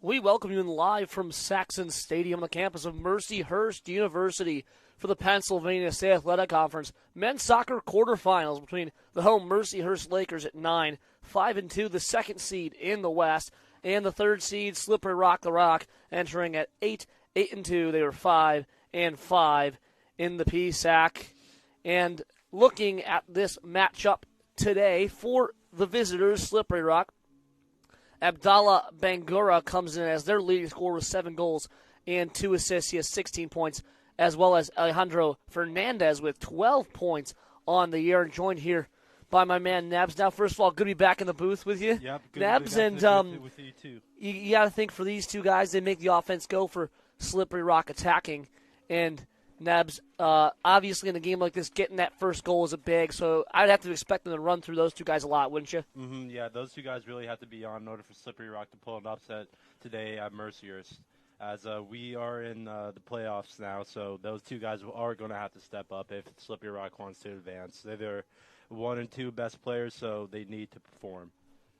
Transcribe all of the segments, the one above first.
We welcome you in live from Saxon Stadium on the campus of Mercyhurst University for the Pennsylvania State Athletic Conference men's soccer quarterfinals between the home Mercyhurst Lakers at 9, 5-2, the second seed in the West, and the third seed Slippery Rock the Rock entering at 8, 8-2. They were 5-5 in the PSAC. And looking at this matchup today for the visitors, Slippery Rock, Abdallah Bangura comes in as their leading scorer with 7 goals and 2 assists. He has 16 points, as well as Alejandro Fernandez with 12 points on the year, and joined here by my man Nebs. Now, first of all, good to be back in the booth with you, yep, Nebs, and with you too. You got to think for these two guys, they make the offense go for Slippery Rock attacking, and Nebs, obviously in a game like this, getting that first goal is a big, so I'd have to expect them to run through those two guys a lot, wouldn't you? Mm-hmm, yeah, those two guys really have to be on in order for Slippery Rock to pull an upset today at Mercyhurst, as we are in the playoffs now, so those two guys are going to have to step up if Slippery Rock wants to advance. They're their 1 and 2 best players, so they need to perform.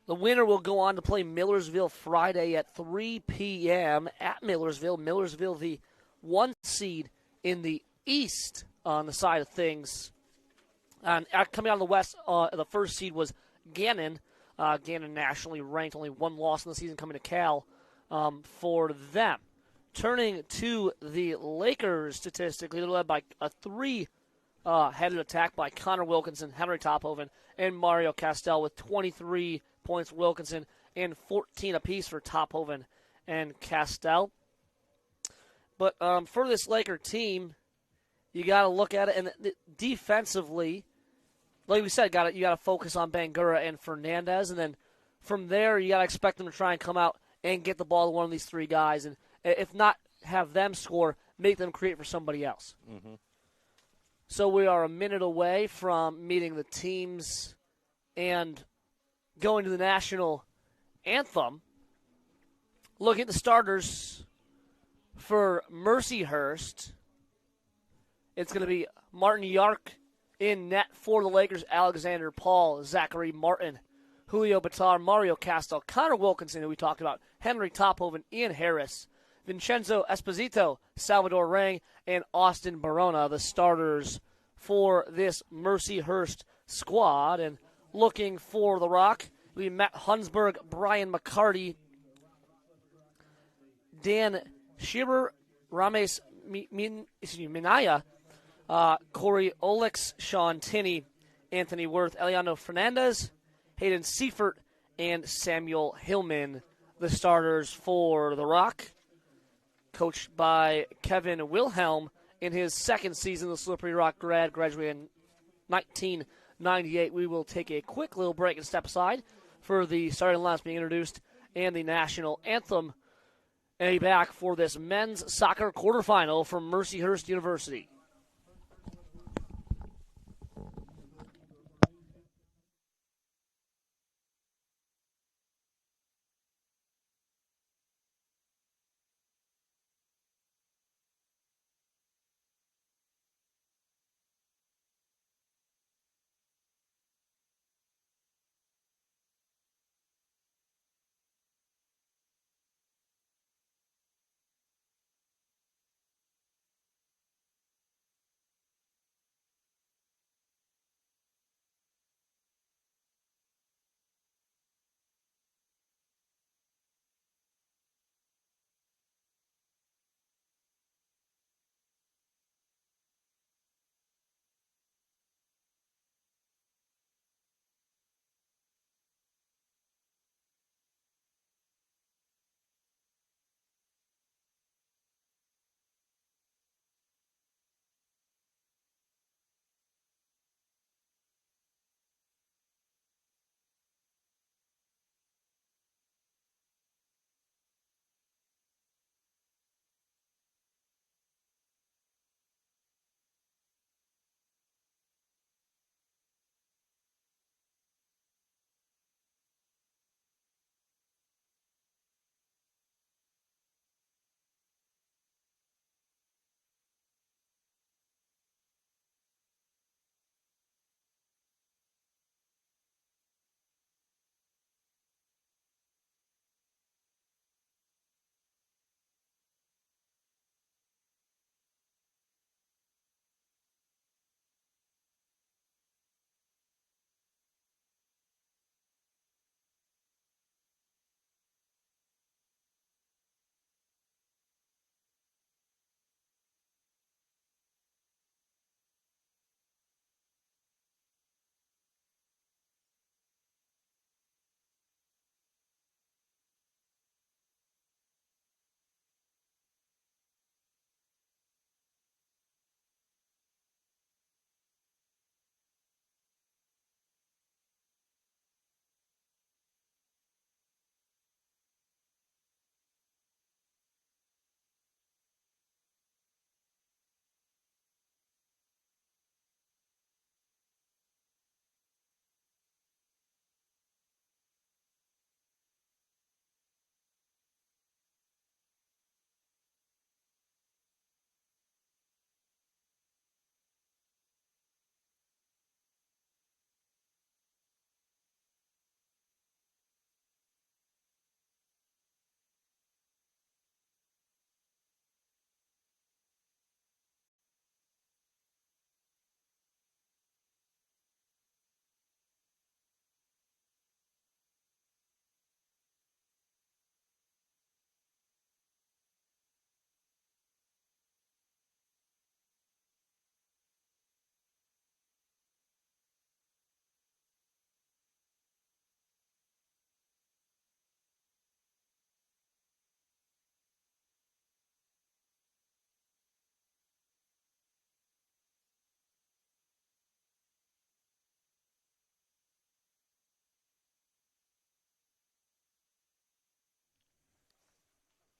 The winner will go on to play Millersville Friday at 3 p.m. at Millersville. Millersville, the 1 seed in the East on the side of things. And coming out of the West, the first seed was Gannon. Gannon nationally ranked, only 1 loss in the season coming to Cal for them. Turning to the Lakers statistically, they're led by a 3-headed attack by Connor Wilkinson, Henry Tophoven, and Mario Castell with 23 points for Wilkinson and 14 apiece for Tophoven and Castell. But for this Laker team, you got to look at it, and defensively, like we said, you got to focus on Bangura and Fernandez, and then from there, you got to expect them to try and come out and get the ball to one of these 3 guys, and if not have them score, make them create for somebody else. Mm-hmm. So we are a minute away from meeting the teams and going to the national anthem. Looking at the starters for Mercyhurst, it's going to be Martin Yark in net for the Lakers, Alexander Paul, Zachary Martin, Julio Batar, Mario Castell, Connor Wilkinson, who we talked about, Henry Tophoven, Ian Harris, Vincenzo Esposito, Salvador Rang, and Austin Barona, the starters for this Mercyhurst squad. And looking for the Rock, we Matt Hunsberg, Brian McCarty, Dan Schieber, Rames Minaya, Corey Olix, Sean Tinney, Anthony Worth, Eliano Fernandez, Hayden Seifert, and Samuel Hillman, the starters for the Rock. Coached by Kevin Wilhelm in his second season, the Slippery Rock graduated in 1998. We will take a quick little break and step aside for the starting lineups being introduced and the national anthem. And be back for this men's soccer quarterfinal from Mercyhurst University.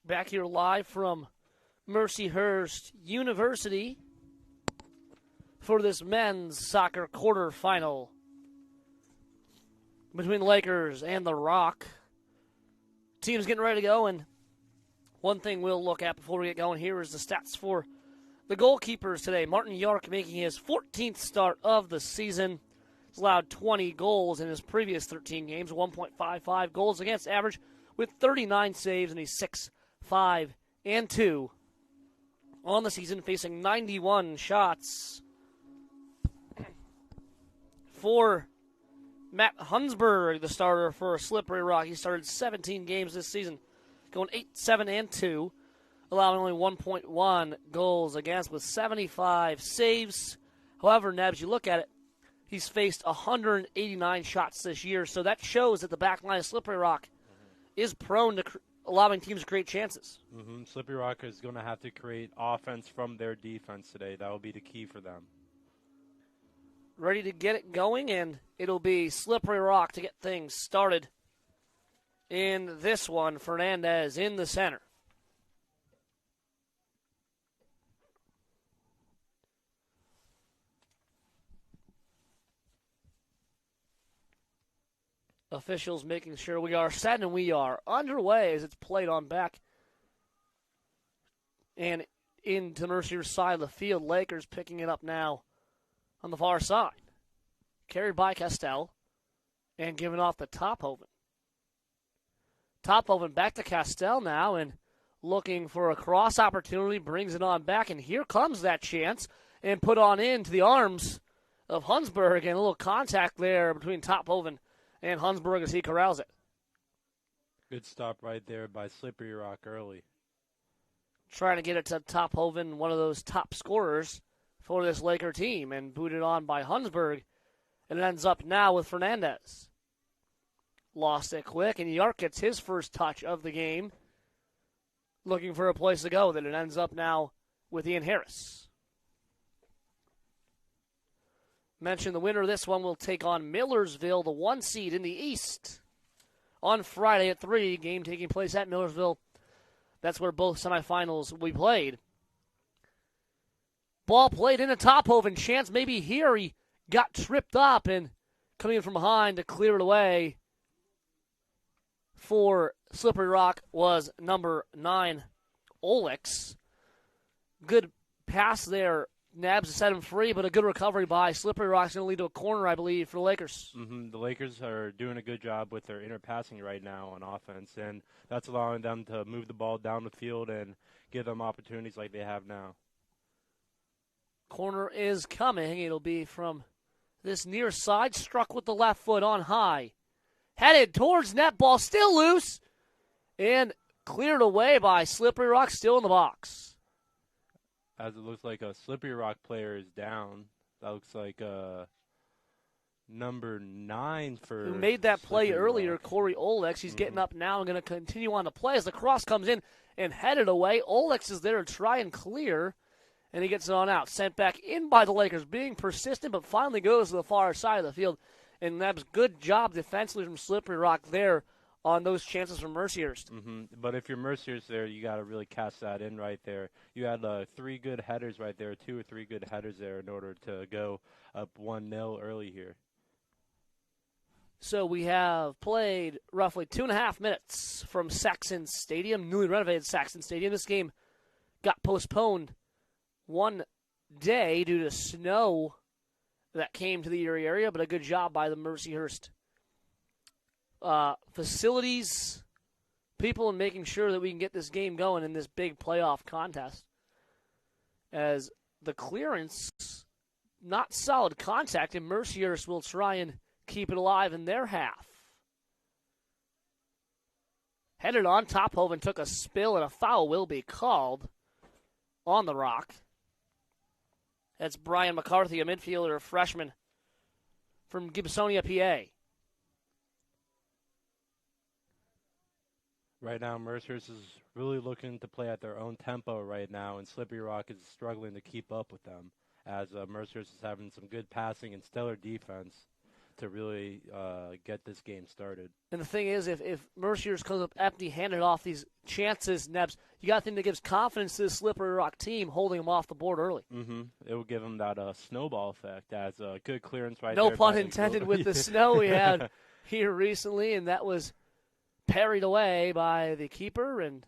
Back here live from Mercyhurst University for this men's soccer quarterfinal between the Lakers and the Rock. Team's getting ready to go, and one thing we'll look at before we get going here is the stats for the goalkeepers today. Martin York making his 14th start of the season. He's allowed 20 goals in his previous 13 games, 1.55 goals against average with 39 saves, and he's 6-5-2 on the season, facing 91 shots. For Matt Hunsberg, the starter for Slippery Rock, he started 17 games this season, going 8-7-2. allowing only 1.1 goals against with 75 saves. However, Nebs, you look at it, he's faced 189 shots this year, so that shows that the back line of Slippery Rock is prone to allowing teams to create chances. Slippery Rock is going to have to create offense from their defense today. That will be the key for them. Ready to get it going, and it'll be Slippery Rock to get things started in this one. Fernandez in the center. Officials making sure we are set, and we are underway as it's played on back and into Mercyhurst side of the field. Lakers picking it up now on the far side. Carried by Castell and given off to Tophoven. Tophoven back to Castell now and looking for a cross opportunity, brings it on back, and here comes that chance and put on into the arms of Hunsberg, and a little contact there between Tophoven and Hunsberg as he corrals it. Good stop right there by Slippery Rock early. Trying to get it to Tophoven, one of those top scorers for this Laker team, and booted on by Hunsberg. And it ends up now with Fernandez. Lost it quick, and Yark gets his first touch of the game. Looking for a place to go, then it ends up now with Ian Harris. Mentioned the winner of this one will take on Millersville, the 1 seed in the East, on Friday at 3. Game taking place at Millersville. That's where both semifinals will be played. Ball played into Tophoven. Chance maybe here. He got tripped up and coming in from behind to clear it away for Slippery Rock was number 9, Olex. Good pass there. Nabs to set him free, but a good recovery by Slippery Rock's going to lead to a corner, I believe, for the Lakers. The Lakers are doing a good job with their inner passing right now on offense, and that's allowing them to move the ball down the field and give them opportunities like they have now. Corner is coming. It'll be from this near side, struck with the left foot on high. Headed towards net, ball still loose, and cleared away by Slippery Rock, still in the box. As it looks like a Slippery Rock player is down. That looks like number 9 for who made that play Slippery earlier, Rock. Corey Olex. He's getting up now and going to continue on the play as the cross comes in and headed away. Olex is there to try and clear, and he gets it on out. Sent back in by the Lakers, being persistent, but finally goes to the far side of the field. And that's good job defensively from Slippery Rock there on those chances from Mercyhurst. But if you're Mercyhurst there, you got to really cast that in right there. You had 3 good headers right there, 2 or 3 good headers there in order to go up 1-0 early here. So we have played roughly 2.5 minutes from Saxon Stadium, newly renovated Saxon Stadium. This game got postponed 1 day due to snow that came to the Erie area, but a good job by the Mercyhurst facilities people in making sure that we can get this game going in this big playoff contest. As the clearance, not solid contact, and Mercyhurst will try and keep it alive in their half. Headed on, Tophoven took a spill, and a foul will be called on the Rock. That's Brian McCarthy, a midfielder, a freshman from Gibsonia, PA. Right now, Mercyhurst is really looking to play at their own tempo right now, and Slippery Rock is struggling to keep up with them, as Mercyhurst is having some good passing and stellar defense to really get this game started. And the thing is, if Mercyhurst comes up empty-handed off these chances, Nebs, you got a thing that gives confidence to the Slippery Rock team holding them off the board early. It will give them that snowball effect as a good clearance right no there. No pun intended with the snow we had here recently, and that was parried away by the keeper, and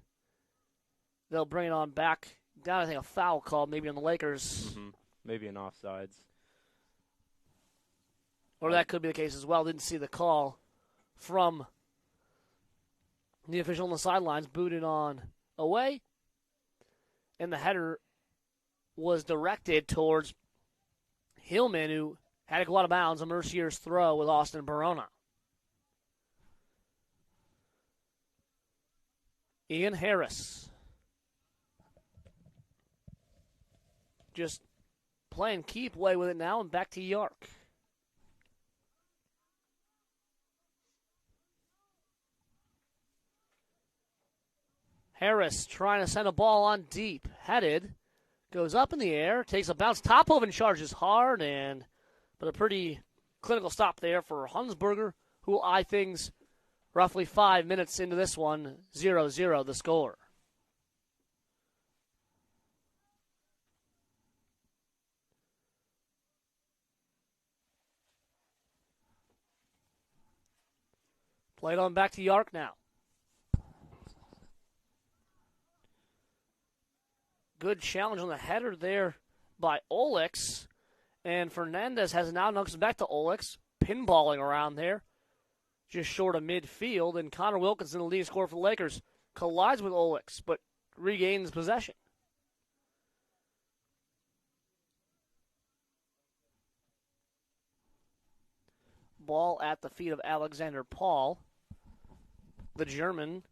they'll bring it on back down. I think a foul called maybe on the Lakers. Maybe an offsides. Or that could be the case as well. Didn't see the call from the official on the sidelines. Booted on away. And the header was directed towards Hillman, who had to go out of bounds. A Mercyhurst throw with Austin Barona. Ian Harris just playing keep away with it now and back to York. Harris trying to send a ball on deep. Headed. Goes up in the air. Takes a bounce. Tophoven charges hard. But a pretty clinical stop there for Hunsberger, who will eye things roughly 5 minutes into this one. 0-0 the score. Played on back to York now. Good challenge on the header there by Olix. And Fernandez has now knocks back to Olix. Pinballing around there. Just short of midfield. And Connor Wilkinson, the leading scorer for the Lakers, collides with Olix, but regains possession. Ball at the feet of Alexander Paul. The German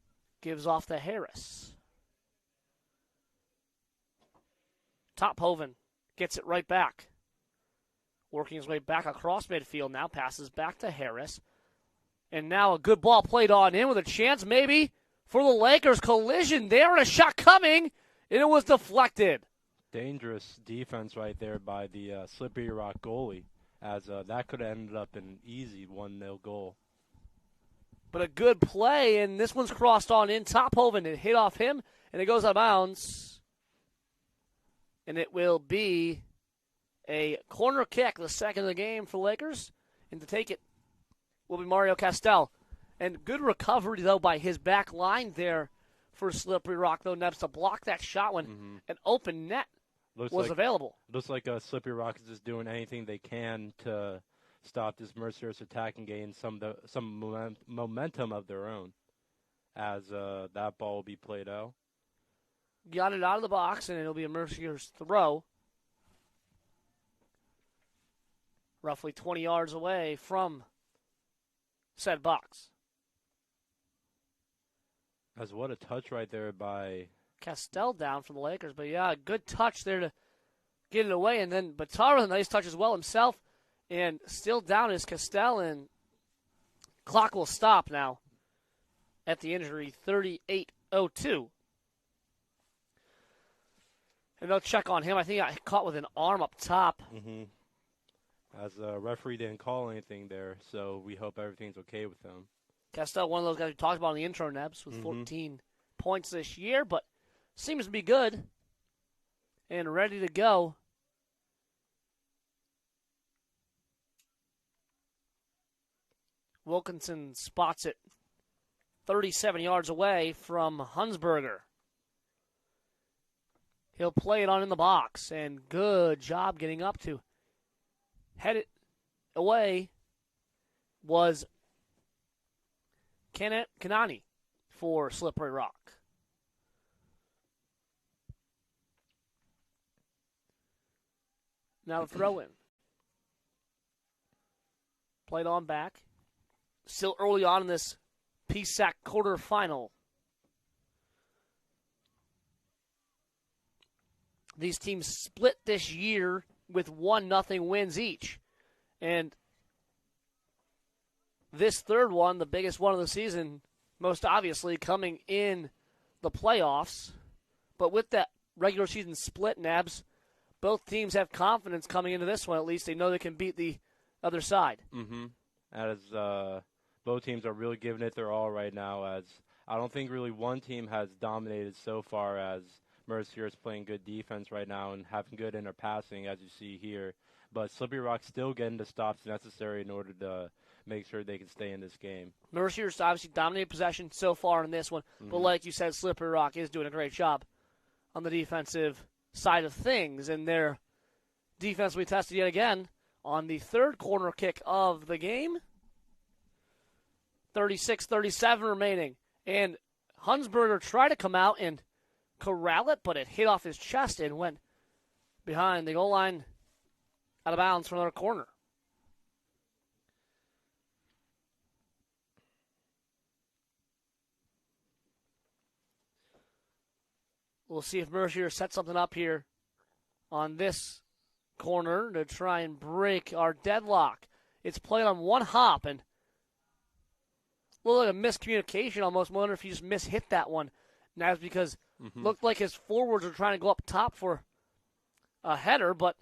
gives off to Harris. Tophoven gets it right back. Working his way back across midfield now. Passes back to Harris. And now a good ball played on in with a chance maybe for the Lakers. Collision there and a shot coming. And it was deflected. Dangerous defense right there by the Slippery Rock goalie, as that could have ended up an easy 1-0 goal. But a good play, and this one's crossed on in. Tophoven, it hit off him, and it goes out of bounds. And it will be a corner kick, the second of the game for the Lakers. And to take it will be Mario Castell. And good recovery, though, by his back line there for Slippery Rock, though, Nebs, to block that shot when an open net was available. Looks like Slippery Rock is just doing anything they can to stop this Mercyhurst attack and gain some momentum of their own as that ball will be played out. Got it out of the box, and it'll be a Mercyhurst throw. Roughly 20 yards away from said box. As what a touch right there by Castell down for the Lakers. But, yeah, good touch there to get it away. And then Batara, nice touch as well himself. And still down is Castell, and clock will stop now at the injury, 38:02. And they'll check on him. I think he got caught with an arm up top. As the referee didn't call anything there, so we hope everything's okay with him. Castell, one of those guys we talked about in the intro, Nebs, with 14 points this year, but seems to be good and ready to go. Wilkinson spots it 37 yards away from Hunsberger. He'll play it on in the box, and good job getting up to head it away was Kanani for Slippery Rock. Now the throw in. Played on back. Still early on in this PSAC quarterfinal. These teams split this year with 1-0 wins each. And this third one, the biggest one of the season, most obviously coming in the playoffs. But with that regular season split, Nabs, both teams have confidence coming into this one. At least they know they can beat the other side. As both teams are really giving it their all right now, as I don't think really one team has dominated so far as Mercyhurst playing good defense right now and having good inner passing, as you see here. But Slippery Rock still getting the stops necessary in order to make sure they can stay in this game. Mercyhurst obviously dominated possession so far in this one. But like you said, Slippery Rock is doing a great job on the defensive side of things. And their defense will be tested yet again on the third corner kick of the game. 36-37 remaining. And Hunsberger tried to come out and corral it, but it hit off his chest and went behind the goal line out of bounds from another corner. We'll see if Mercier sets something up here on this corner to try and break our deadlock. It's played on one hop, and a little like a miscommunication almost. I wonder if he just mishit that one. And that's because looked like his forwards were trying to go up top for a header, but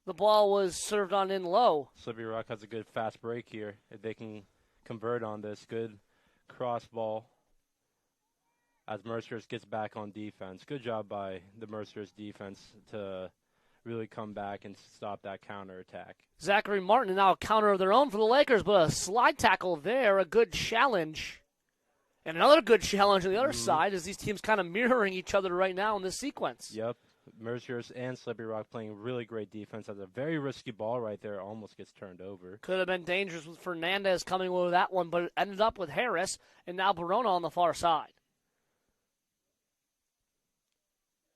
the ball was served on in low. Slippery Rock has a good fast break here. If they can convert on this, good cross ball as Mercyhurst gets back on defense. Good job by the Mercyhurst defense to really come back and stop that counterattack. Zachary Martin now a counter of their own for the Lakers, but a slide tackle there, a good challenge. And another good challenge on the other side as these teams kind of mirroring each other right now in this sequence. Yep. Mercyhurst and Slippery Rock playing really great defense. Has a very risky ball right there. Almost gets turned over. Could have been dangerous with Fernandez coming with that one, but it ended up with Harris and now Barona on the far side.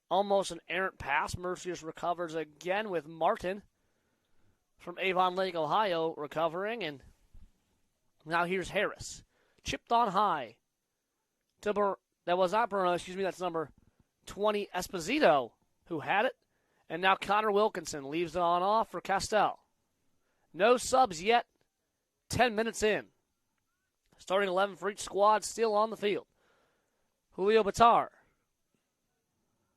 Almost an errant pass. Mercyhurst recovers again with Martin from Avon Lake, Ohio, recovering. And now here's Harris. Chipped on high. That was not Barona, that's number 20, Esposito, who had it. And now Connor Wilkinson leaves it on off for Castell. No subs yet. 10 minutes in. Starting 11 for each squad still on the field. Julio Batar.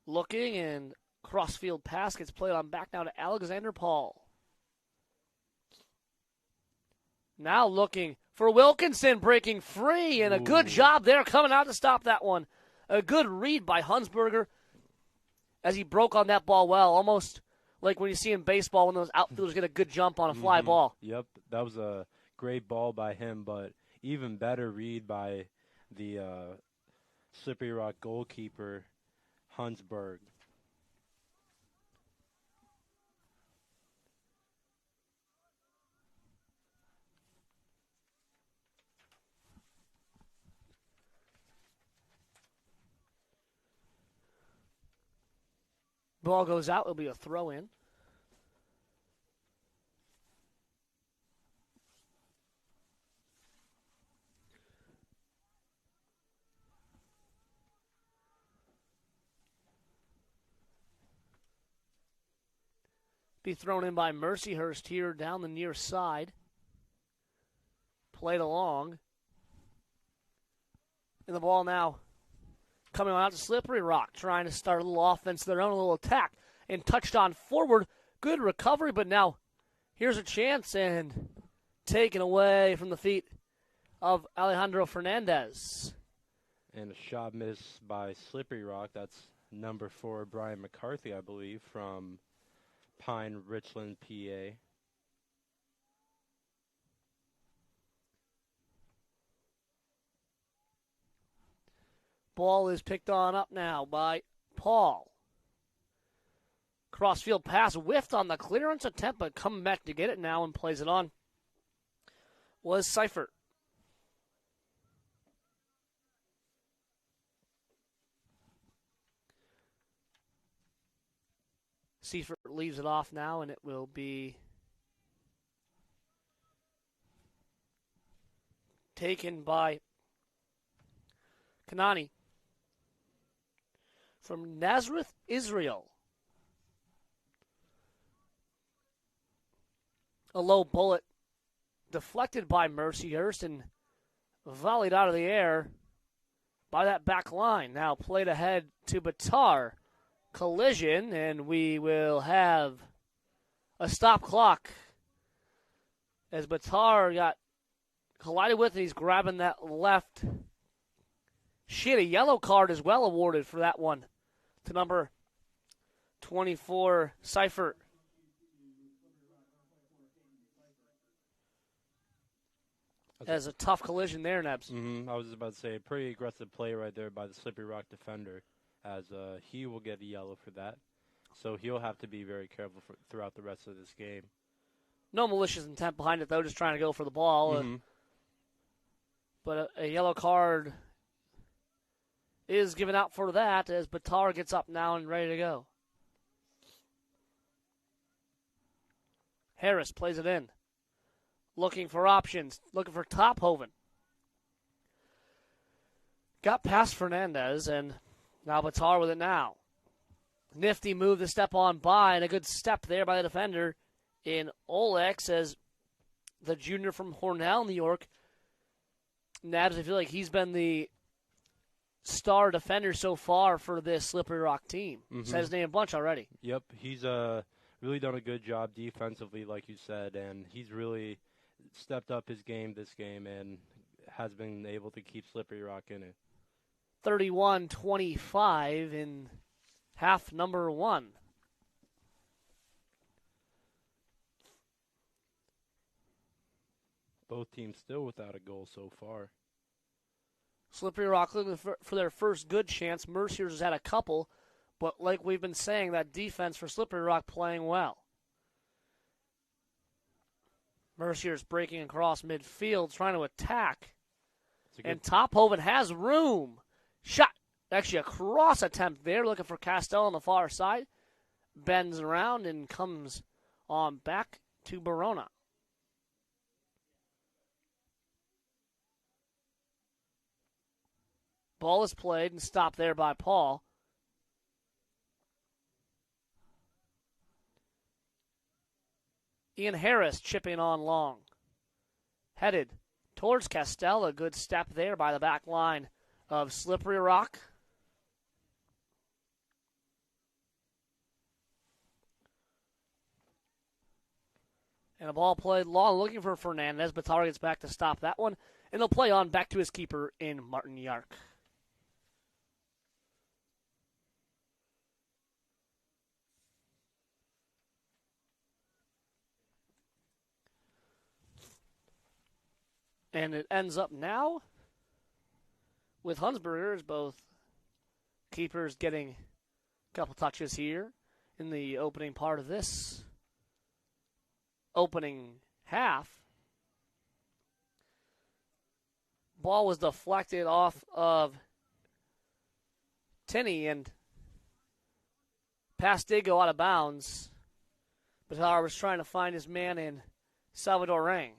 Looking, and crossfield pass gets played on back now to Alexander Paul. Now looking for Wilkinson, breaking free, and a good job there coming out to stop that one. A good read by Hunsberger as he broke on that ball well, almost like when you see in baseball when those outfielders get a good jump on a fly ball. Yep, that was a great ball by him, but even better read by the Slippery Rock goalkeeper, Hunsberg. Ball goes out. It'll be a throw in. Be thrown in by Mercyhurst here down the near side. Played along. And the ball now coming out to Slippery Rock, trying to start a little offense, their own little attack, and touched on forward. Good recovery, but now here's a chance and taken away from the feet of Alejandro Fernandez. And a shot miss by Slippery Rock. That's number 4, Brian McCarthy, I believe, from Pine Richland, PA. Ball is picked on up now by Paul. Crossfield pass whiffed on the clearance attempt, but coming back to get it now and plays it on was Seifert. Seifert leaves it off now, and it will be taken by Kanani from Nazareth, Israel. A low bullet deflected by Mercyhurst and volleyed out of the air by that back line. Now played ahead to Batar. Collision, and we will have a stop clock as Batar got collided with, and he's grabbing that left shin. A yellow card as well awarded for that one to number 24, Seifert. As a tough collision there, Nebs. I was about to say, a pretty aggressive play right there by the Slippery Rock defender, as he will get a yellow for that. So he'll have to be very careful throughout the rest of this game. No malicious intent behind it, though, just trying to go for the ball. But a yellow card is given out for that as Batar gets up now and ready to go. Harris plays it in. Looking for options. Looking for Tophoven. Got past Fernandez, and now Batar with it now. Nifty move to step on by, and a good step there by the defender in Olex as the junior from Hornell, New York. Nabs, I feel like he's been the star defender so far for this Slippery Rock team. Said his name a bunch already. Yep, he's really done a good job defensively, like you said, and he's really stepped up his game this game and has been able to keep Slippery Rock in it. 31-25 in half number 1. Both teams still without a goal so far. Slippery Rock looking for their first good chance. Mercyhurst has had a couple, but like we've been saying, that defense for Slippery Rock playing well. Mercyhurst breaking across midfield, trying to attack. And Tophoven has room. Shot. Actually, a cross attempt there, looking for Castell on the far side. Bends around and comes on back to Barona. Ball is played and stopped there by Paul. Ian Harris chipping on long. Headed towards Castell. A good step there by the back line of Slippery Rock. And a ball played long, looking for Fernandez, but Tar gets back to stop that one. And they'll play on back to his keeper in Martin Yark. And it ends up now with Hunsberger as both keepers getting a couple touches here in the opening part of this opening half. Ball was deflected off of Tinney and pass did go out of bounds. Batar was trying to find his man in Salvador Rang.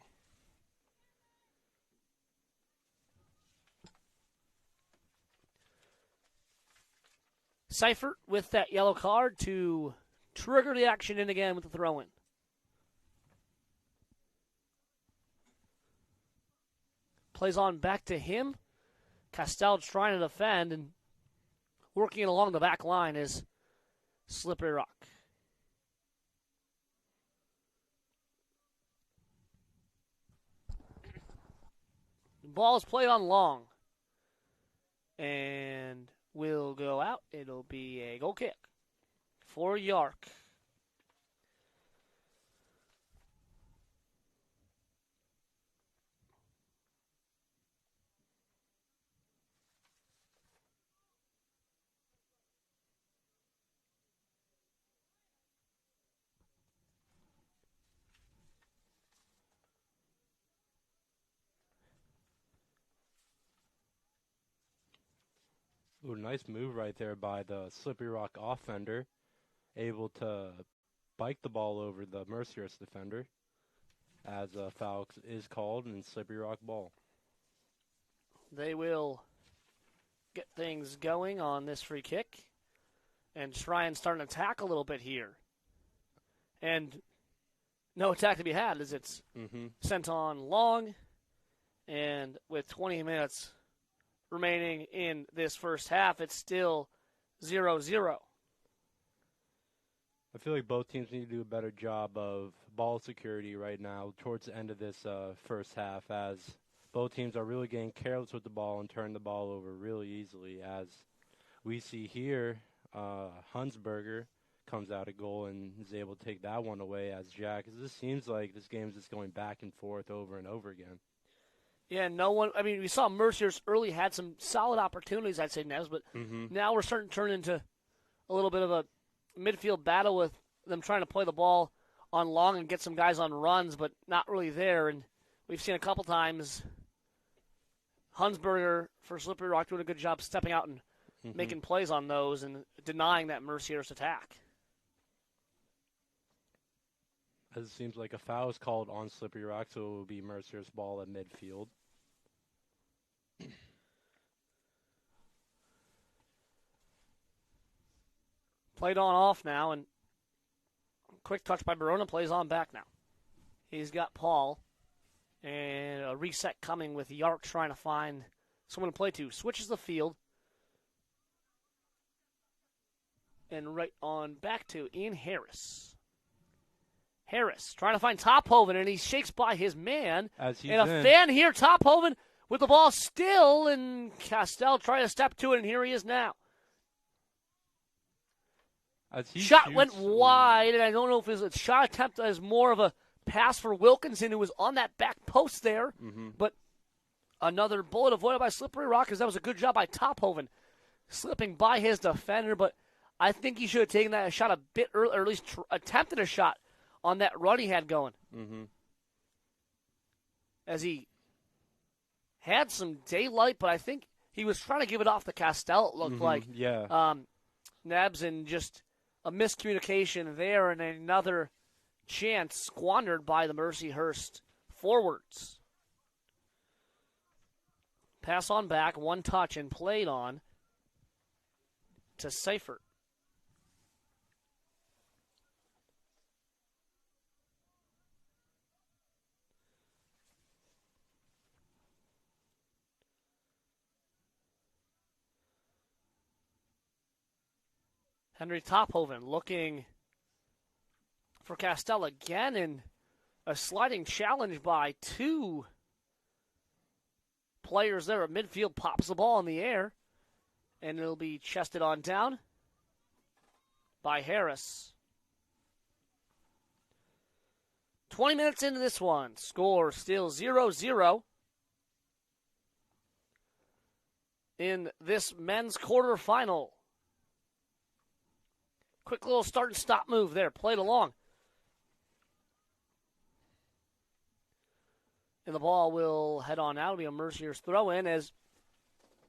Seifert with that yellow card to trigger the action in again with the throw-in. Plays on back to him. Castell trying to defend and working along the back line is Slippery Rock. The ball is played on long. And will go out. It'll be a goal kick for Yark. Ooh, nice move right there by the Slippery Rock offender. Able to bike the ball over the Mercyhurst defender as a foul is called and Slippery Rock ball. They will get things going on this free kick and try and start an attack a little bit here. And no attack to be had as it's sent on long. And with 20 minutes remaining in this first half, it's still 0-0. I feel like both teams need to do a better job of ball security right now towards the end of this first half, as both teams are really getting careless with the ball and turn the ball over really easily. As we see here, Hunsberger comes out a goal and is able to take that one away as Jack. This seems like this game is just going back and forth over and over again. Yeah, no one. I mean, we saw Mercyhurst early had some solid opportunities, I'd say, Nevs, but now we're starting to turn into a little bit of a midfield battle with them trying to play the ball on long and get some guys on runs, but not really there. And we've seen a couple times Hunsberger for Slippery Rock doing a good job stepping out and making plays on those and denying that Mercyhurst attack. As it seems like a foul is called on Slippery Rock, so it will be Mercyhurst ball at midfield. Played on off now, and quick touch by Barona, plays on back now. He's got Paul, and a reset coming with Yark trying to find someone to play to. Switches the field, and right on back to Ian Harris. Harris trying to find Tophoven, and he shakes by his man. As he's and a fan here, Tophoven with the ball still, and Castell trying to step to it, and here he is now. Shot went wide, and I don't know if his shot attempt is more of a pass for Wilkinson, who was on that back post there. But another bullet avoided by Slippery Rock, because that was a good job by Tophoven, slipping by his defender. But I think he should have taken that shot a bit earlier, or at least attempted a shot on that run he had going. As he had some daylight, but I think he was trying to give it off to Castell, it looked like. Yeah. Nabs, and just a miscommunication there, and another chance squandered by the Mercyhurst forwards. Pass on back, one touch, and played on to Seifert. Henry Tophoven looking for Castell again, and a sliding challenge by two players there at midfield. Pops the ball in the air, and it'll be chested on down by Harris. 20 minutes into this one. Score still 0-0 in this men's quarterfinal. Quick little start and stop move there. Played along. And the ball will head on out. It'll be a Mercyhurst throw in, as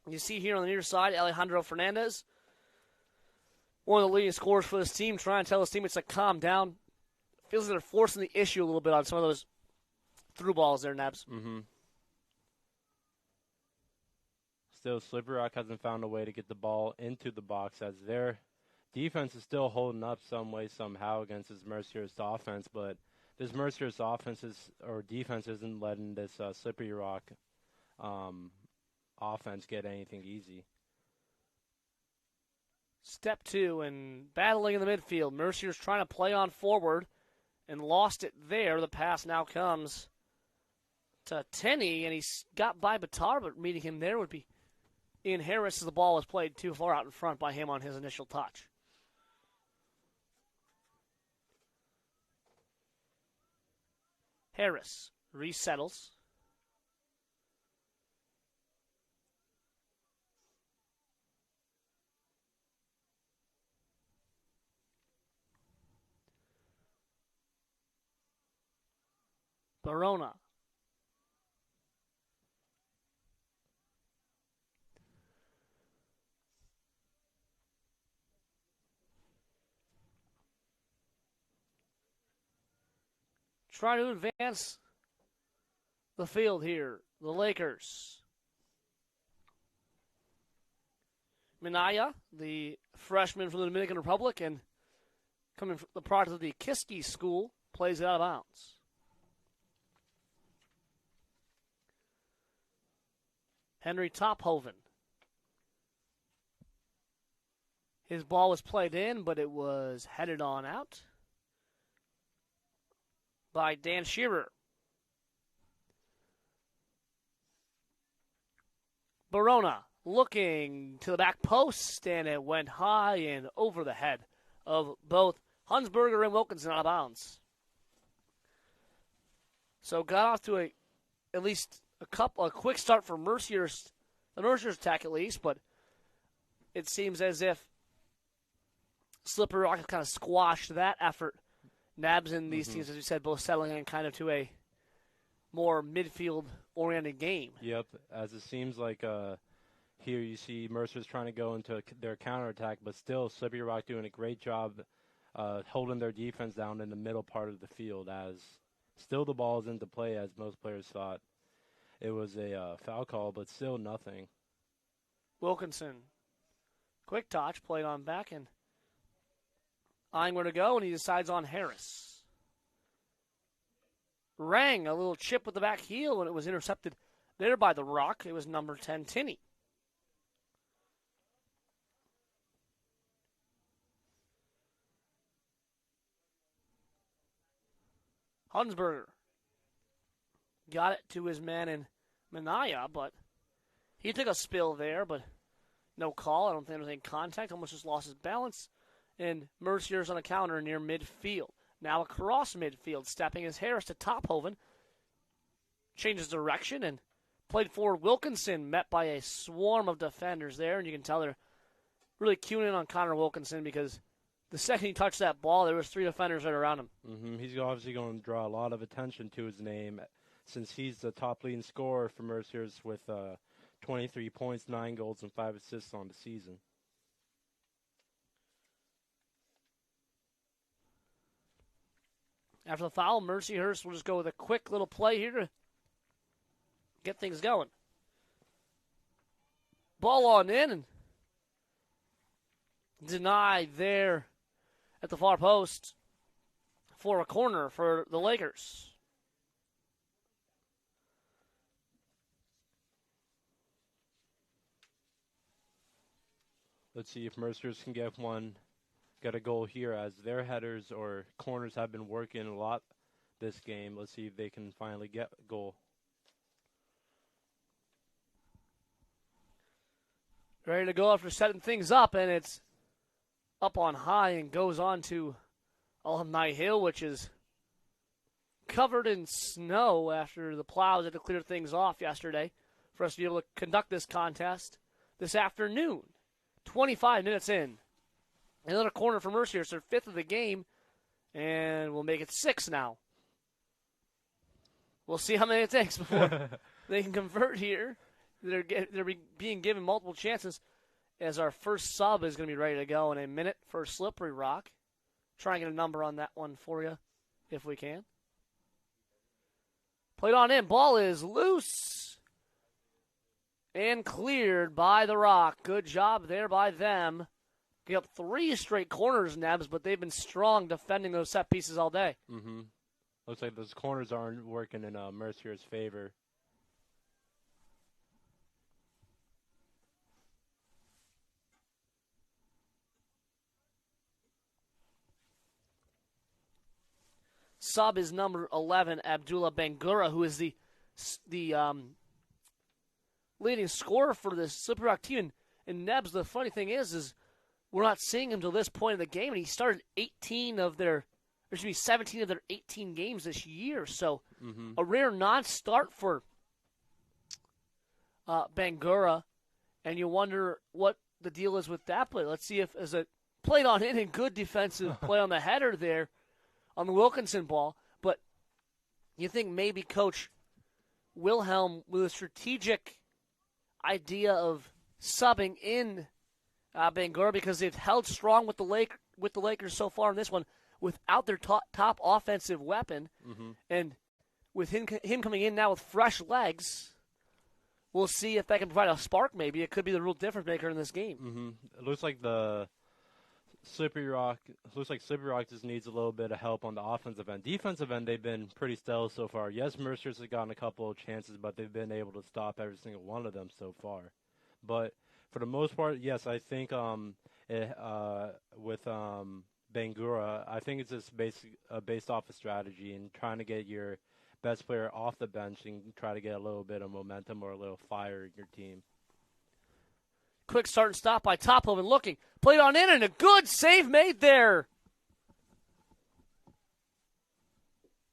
you see here on the near side, Alejandro Fernandez, one of the leading scorers for this team, trying to tell his teammates to calm down. Feels like they're forcing the issue a little bit on some of those through balls there, Nabs. Still, Slippery Rock hasn't found a way to get the ball into the box, as their defense is still holding up some way, somehow against this Mercyhurst offense, but this Mercyhurst defense isn't letting this Slippery Rock offense get anything easy. Step two, and battling in the midfield. Mercyhurst trying to play on forward and lost it there. The pass now comes to Tenney, and he's got by Batar, but meeting him there would be Ian Harris, as the ball was played too far out in front by him on his initial touch. Harris resettles. Barona. Trying to advance the field here, the Lakers. Minaya, the freshman from the Dominican Republic, and coming from the product of the Kiski School, plays it out of bounds. Henry Tophoven. His ball was played in, but it was headed on out by Dan Shearer. Barona looking to the back post, and it went high and over the head of both Hunsberger and Wilkinson out of bounds. So got off to at least a quick start for Mercyhurst, the Mercyhurst attack at least, but it seems as if Slippery Rock has kind of squashed that effort. Nabs and these teams, as you said, both settling in kind of to a more midfield-oriented game. Yep, as it seems like here you see Mercer's trying to go into their counterattack, but still Slippery Rock doing a great job holding their defense down in the middle part of the field, as still the ball is into play, as most players thought it was a foul call, but still nothing. Wilkinson, quick touch, played on back, and eyeing where to go, and he decides on Harris. Rang, a little chip with the back heel, and it was intercepted there by the Rock. It was number 10, Tinney. Hunsberger got it to his man in Minaya, but he took a spill there, but no call. I don't think there was any contact. Almost just lost his balance. And Mercyhurst on a counter near midfield. Now across midfield, stepping is Harris to Tophoven. Changes direction and played forward. Wilkinson met by a swarm of defenders there, and you can tell they're really queuing in on Connor Wilkinson because the second he touched that ball, there was 3 defenders right around him. He's obviously going to draw a lot of attention to his name since he's the top leading scorer for Mercyhurst with 23 points, 9 goals, and 5 assists on the season. After the foul, Mercyhurst will just go with a quick little play here to get things going. Ball on in and denied there at the far post for a corner for the Lakers. Let's see if Mercyhurst can get a goal here as their headers or corners have been working a lot this game. Let's see if they can finally get a goal. Ready to go after setting things up, and it's up on high and goes on to Alumni Hill, which is covered in snow after the plows had to clear things off yesterday for us to be able to conduct this contest this afternoon. 25 minutes in. Another corner for Mercyhurst, their 5th of the game, and we'll make it 6 now. We'll see how many it takes before they can convert here. They're being given multiple chances as our first sub is going to be ready to go in a minute for Slippery Rock. Try and get a number on that one for you if we can. Played on in. Ball is loose and cleared by the Rock. Good job there by them. Get up 3 straight corners, Nebs, but they've been strong defending those set pieces all day. Looks like those corners aren't working in Mercyhurst's favor. Sub is number 11, Abdullah Bangura, who is the leading scorer for this Slippery Rock team. And Nebs, the funny thing is we're not seeing him till this point in the game, and he started 17 of their 18 games this year. So a rare non-start for Bangura, and you wonder what the deal is with that play. Let's see if as it played on in and good defensive play on the header there on the Wilkinson ball. But you think maybe Coach Wilhelm with a strategic idea of subbing in Bangura because they've held strong with the Lakers so far in this one without their top offensive weapon, and with him coming in now with fresh legs, we'll see if that can provide a spark. Maybe it could be the real difference maker in this game. It looks like Slippery Rock just needs a little bit of help on the offensive end. Defensive end, they've been pretty stellar so far. Yes, Mercyhurst has gotten a couple of chances, but they've been able to stop every single one of them so far. But for the most part, yes, I think with Bangura, I think it's just based off a strategy and trying to get your best player off the bench and try to get a little bit of momentum or a little fire in your team. Quick start and stop by Tophoven looking. Played on in and a good save made there.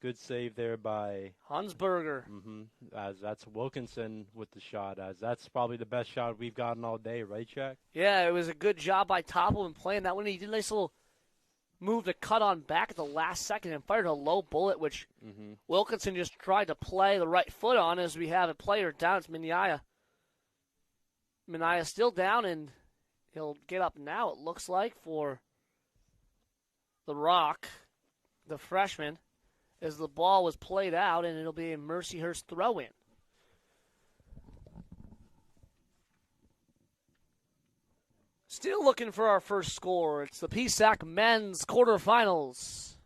Good save there by Hunsberger. As that's Wilkinson with the shot. As that's probably the best shot we've gotten all day, right, Jack? Yeah, it was a good job by Tophoven playing that one. He did a nice little move to cut on back at the last second and fired a low bullet, which Wilkinson just tried to play the right foot on as we have a player down. It's Minaya. Minaya still down, and he'll get up now, it looks like, for the Rock, the freshman, as the ball was played out, and it'll be a Mercyhurst throw-in. Still looking for our first score. It's the PSAC men's quarterfinals.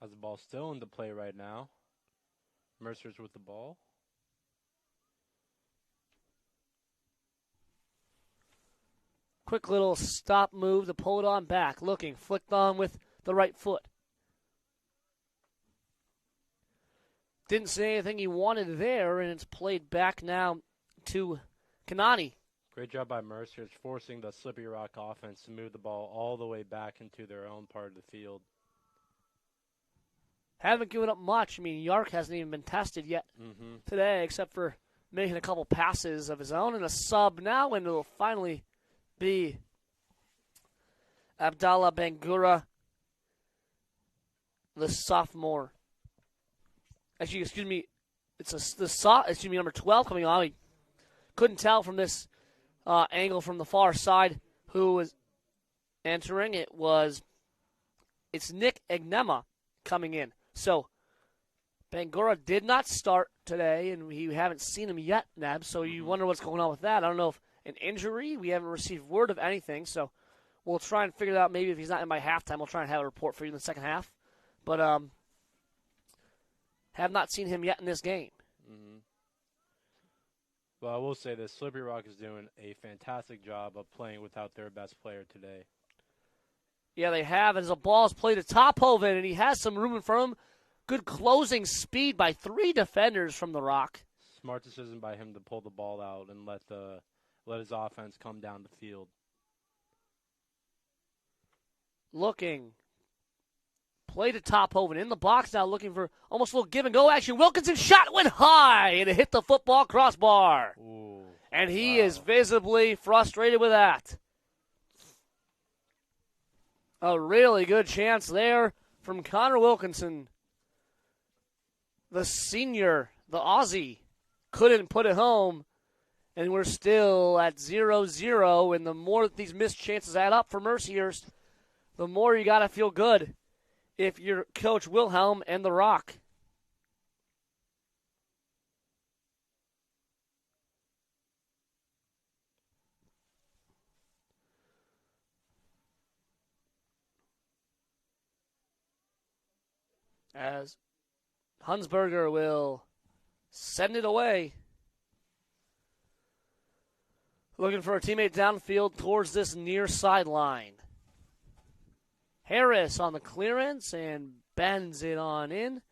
Has the ball still into play right now. Mercer's with the ball. Quick little stop move to pull it on back. Looking, flicked on with the right foot. Didn't say anything he wanted there, and it's played back now to Kanani. Great job by Mercer. It's forcing the Slippery Rock offense to move the ball all the way back into their own part of the field. Haven't given up much. I mean, Yark hasn't even been tested yet today, except for making a couple passes of his own and a sub now, and it'll finally be Abdallah Bangura, the sophomore. Actually, excuse me, it's number 12 coming on. We couldn't tell from this angle from the far side who was entering. It's Nick Agnema coming in. So Bangura did not start today, and we haven't seen him yet, Nab. So you wonder what's going on with that. I don't know if an injury. We haven't received word of anything. So we'll try and figure it out. Maybe if he's not in by halftime, we'll try and have a report for you in the second half. But have not seen him yet in this game. Well, I will say this. Slippery Rock is doing a fantastic job of playing without their best player today. Yeah, they have. As the ball is played to Tophoven, and he has some room in front of him. Good closing speed by 3 defenders from the Rock. Smart decision by him to pull the ball out and let his offense come down the field. Looking. Play to Tophoven in the box now, looking for almost a little give and go action. Wilkinson shot went high, and it hit the football crossbar. Ooh, and he is visibly frustrated with that. A really good chance there from Connor Wilkinson. The senior, the Aussie, couldn't put it home. And we're still at 0-0. And the more that these missed chances add up for Mercyhurst, the more you got to feel good if you're Coach Wilhelm and the Rock. As Hunsberger will send it away. Looking for a teammate downfield towards this near sideline. Harris on the clearance and bends it on in.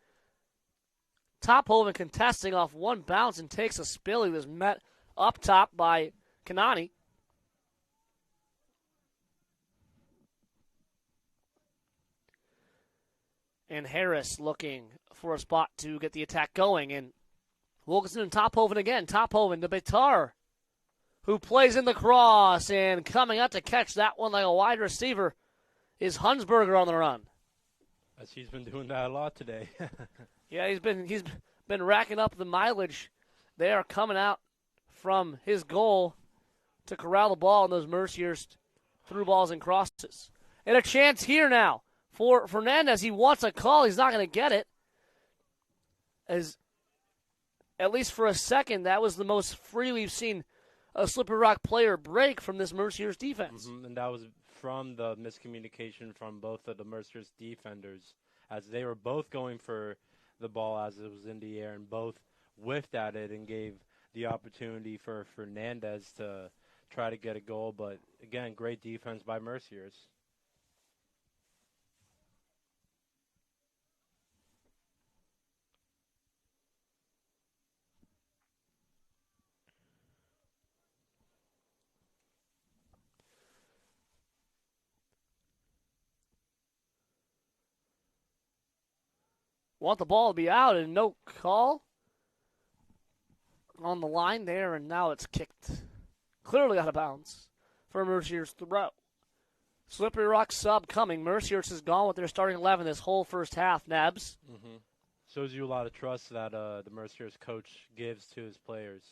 Tophoven contesting off one bounce and takes a spill. He was met up top by Kanani. And Harris looking for a spot to get the attack going. And Wilkinson and Tophoven again. Tophoven to Bitar, who plays in the cross. And coming out to catch that one like a wide receiver is Hunsberger on the run. As he's been doing that a lot today. Yeah, he's been racking up the mileage. They are coming out from his goal to corral the ball in those Mercyhurst through balls and crosses. And a chance here now for Fernandez. He wants a call. He's not going to get it. As at least for a second, that was the most free we've seen a Slippery Rock player break from this Mercyhurst defense. And that was from the miscommunication from both of the Mercyhurst defenders, as they were both going for the ball as it was in the air, and both whiffed at it and gave the opportunity for Fernandez to try to get a goal. But again, great defense by Mercyhurst. Want the ball to be out, and no call on the line there, and now it's kicked clearly out of bounds for Mercyhurst throw. Slippery Rock sub coming. Mercyhurst is gone with their starting 11 this whole first half, Nabs. Shows you a lot of trust that the Mercyhurst coach gives to his players,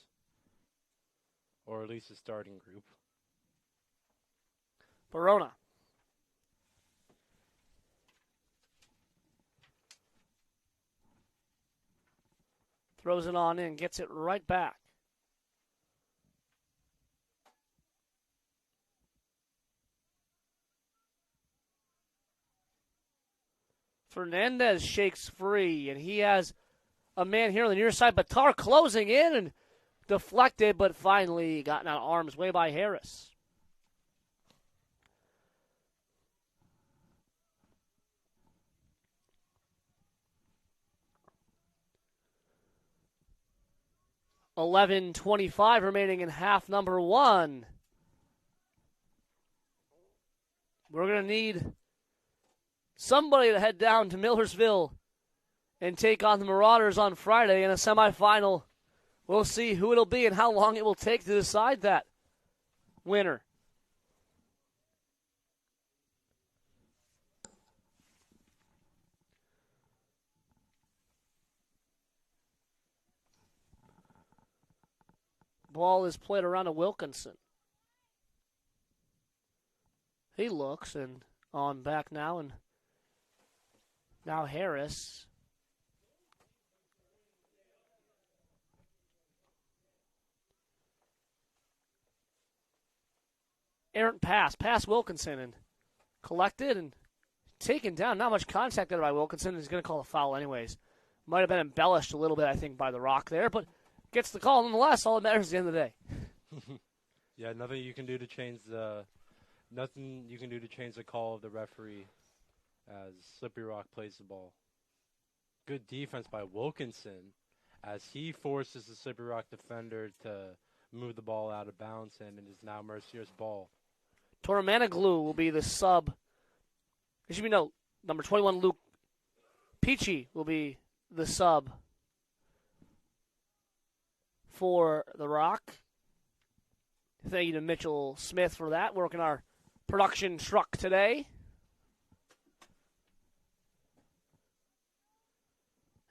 or at least his starting group. Barona. Throws it on in, gets it right back. Fernandez shakes free, and he has a man here on the near side. Batar closing in and deflected, but finally gotten out of harm's way by Harris. $11:25 remaining in half number one. We're going to need somebody to head down to Millersville and take on the Marauders on Friday in a semifinal. We'll see who it'll be and how long it will take to decide that winner. Ball is played around to Wilkinson. He looks and on back now, and now Harris. Errant pass Wilkinson, and collected and taken down. Not much contact there by Wilkinson. He's going to call a foul anyways. Might have been embellished a little bit, I think, by the rock there, but gets the call nonetheless. All that matters at the end of the day. Yeah, nothing you can do to change the call of the referee as Slippery Rock plays the ball. Good defense by Wilkinson as he forces the Slippery Rock defender to move the ball out of bounds, and it is now Mercyhurst's ball. Toramanoglu will be the sub. There should be no number 21. Luke Peachy will be the sub for the Rock. Thank you to Mitchell Smith for that, working our production truck today.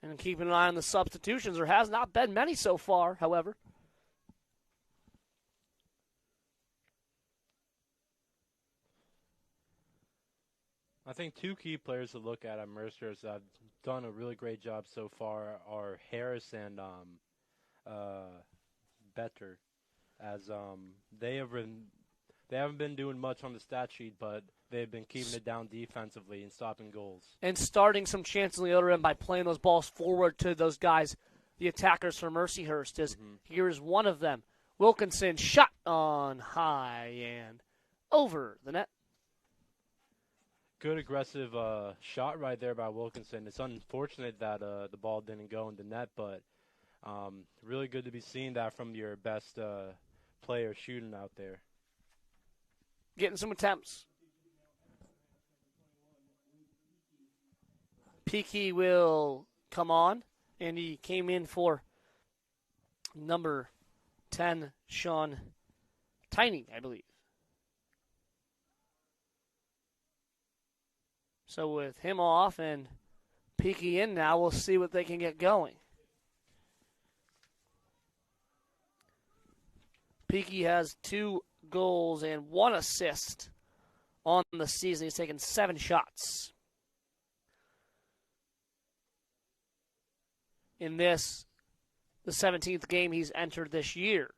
And keeping an eye on the substitutions. There has not been many so far, however. I think two key players to look at Mercyhurst that have done a really great job so far are Harris and Better, as they haven't been doing much on the stat sheet, but they've been keeping it down defensively and stopping goals. And starting some chances on the other end by playing those balls forward to those guys, the attackers for Mercyhurst. Here's one of them. Wilkinson shot on high and over the net. Good aggressive shot right there by Wilkinson. It's unfortunate that the ball didn't go in the net, but really good to be seeing that from your best player shooting out there. Getting some attempts. Peaky will come on, and he came in for number 10, Sean Tiny, I believe. So with him off and Peaky in now, we'll see what they can get going. Peaky has 2 goals and 1 assist on the season. He's taken 7 shots. In this, the 17th game he's entered this year.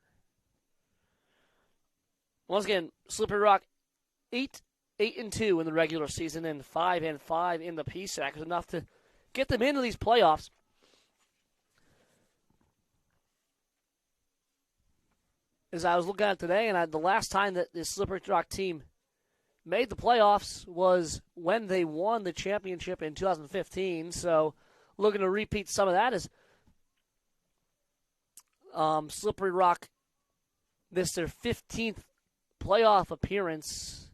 Once again, Slippery Rock 8-2 in the regular season and 5-5 in the PSAC is enough to get them into these playoffs. As I was looking at it today, and the last time that this Slippery Rock team made the playoffs was when they won the championship in 2015. So looking to repeat some of that is Slippery Rock, this their 15th playoff appearance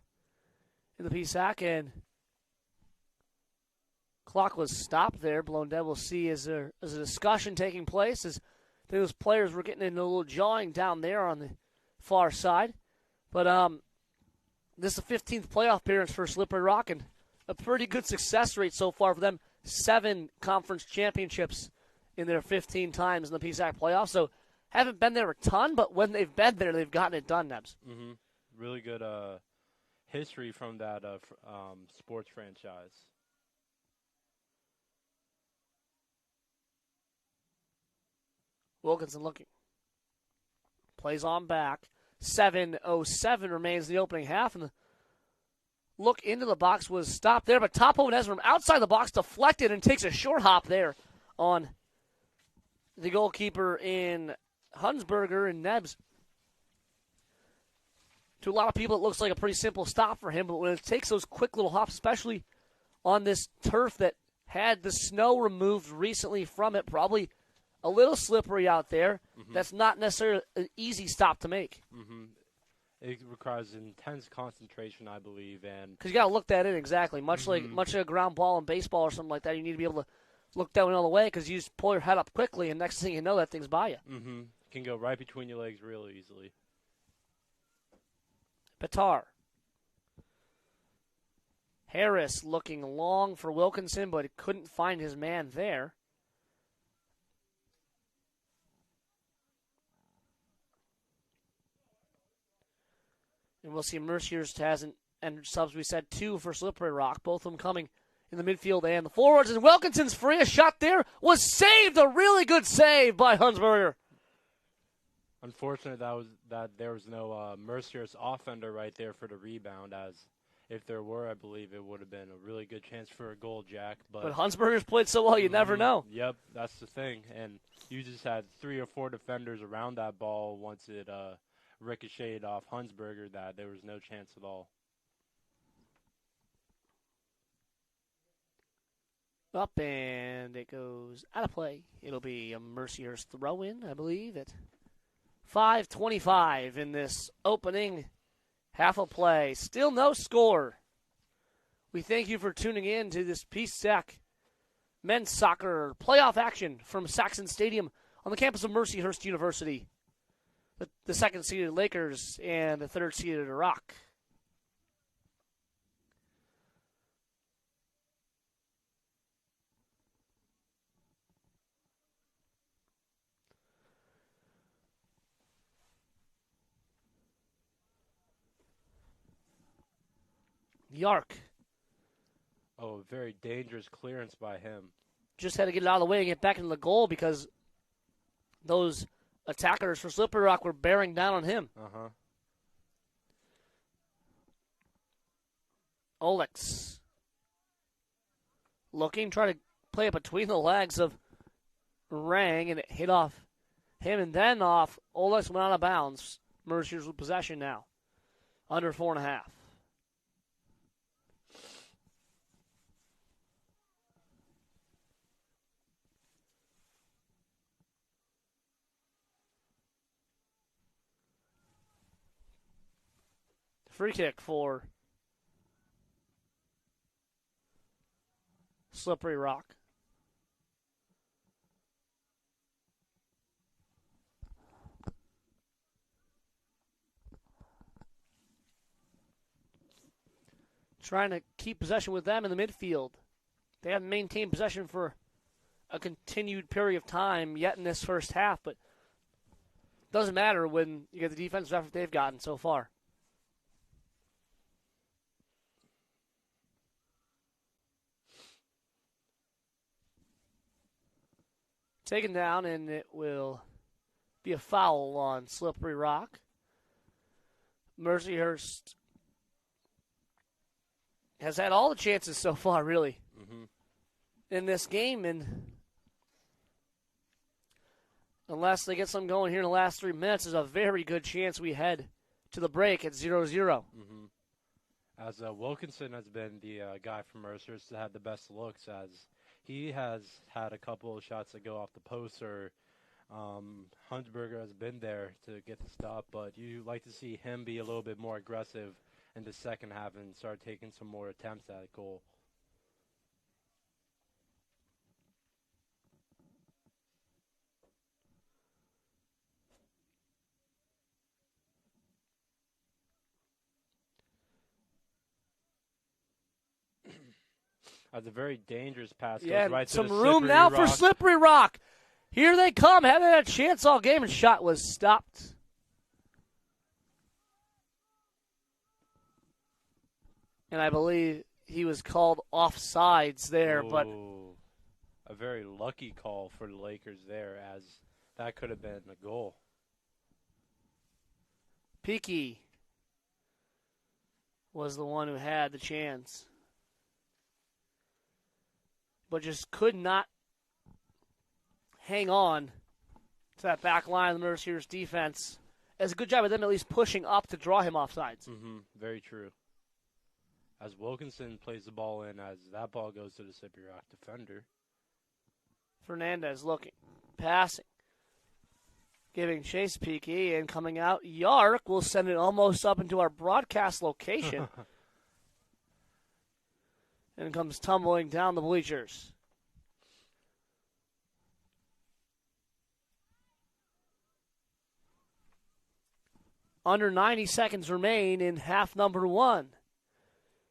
in the PSAC, and clock was stopped there, blown dead. We'll see as a discussion taking place as those players were getting into a little jawing down there on the far side. But this is the 15th playoff appearance for Slippery Rock, and a pretty good success rate so far for them. 7 conference championships in their 15 times in the PSAC playoffs. So haven't been there a ton, but when they've been there, they've gotten it done, Nebs. Mm-hmm. Really good history from that sports franchise. Wilkinson looking. Plays on back. 7:07 remains the opening half, and the look into the box was stopped there, but Topo and Esrom outside the box deflected and takes a short hop there on the goalkeeper in Hunsberger and Nebs. To a lot of people, it looks like a pretty simple stop for him, but when it takes those quick little hops, especially on this turf that had the snow removed recently from it, probably a little slippery out there, that's not necessarily an easy stop to make. It requires intense concentration, I believe, and because you got to look that in exactly. Much like a ground ball in baseball or something like that, you need to be able to look that one all the way because you just pull your head up quickly, and next thing you know, that thing's by you. Can go right between your legs real easily. Batar. Harris looking long for Wilkinson, but he couldn't find his man there. And we'll see Mercyhurst hasn't entered subs. We said 2 for Slippery Rock, both of them coming in the midfield and the forwards. And Wilkinson's free. A shot there was saved. A really good save by Hunsberger. Unfortunate that there was no Mercyhurst offender right there for the rebound, as if there were, I believe it would have been a really good chance for a goal, Jack. But Hunsberger's played so well, you never know. Yep, that's the thing. And you just had 3 or 4 defenders around that ball once it ricocheted off Hunsberger that there was no chance at all. Up, and it goes out of play. It'll be a Mercyhurst throw-in, I believe, at 5:25 in this opening half of play. Still no score. We thank you for tuning in to this PSAC men's soccer playoff action from Saxon Stadium on the campus of Mercyhurst University. The second-seeded Lakers and the third-seeded Rock. Yark. Oh, a very dangerous clearance by him. Just had to get it out of the way and get back into the goal because those attackers for Slippery Rock were bearing down on him. Olex. Looking, trying to play it between the legs of Rang, and it hit off him and then off. Olex went out of bounds. Mercyhurst with possession now. Under 4.5. Free kick for Slippery Rock. Trying to keep possession with them in the midfield. They haven't maintained possession for a continued period of time yet in this first half, but it doesn't matter when you get the defensive effort they've gotten so far. Taken down, and it will be a foul on Slippery Rock. Mercyhurst has had all the chances so far, really, in this game. And unless they get something going here in the last 3 minutes, there's a very good chance we head to the break at 0-0. As Wilkinson has been the guy from Mercyhurst that had the best looks, as he has had a couple of shots that go off the post, or Hunsberger has been there to get the stop, but you like to see him be a little bit more aggressive in the second half and start taking some more attempts at a goal. That's a very dangerous pass. Yeah, goes right some to the room now for Slippery Rock. Here they come. Haven't had a chance all game, and shot was stopped. And I believe he was called offsides there. But a very lucky call for the Lakers there, as That could have been a goal. Peaky was the one who had the chance, but just could not hang on to that back line of the Mercyhurst defense. It's a good job of them at least pushing up to draw him offsides. Very true. As Wilkinson plays the ball in, as that ball goes to the Slippery Rock defender. Fernandez looking, passing, giving chase Peaky, and coming out. Yark will send it almost up into our broadcast location. And comes tumbling down the bleachers. Under 90 seconds remain in half number one.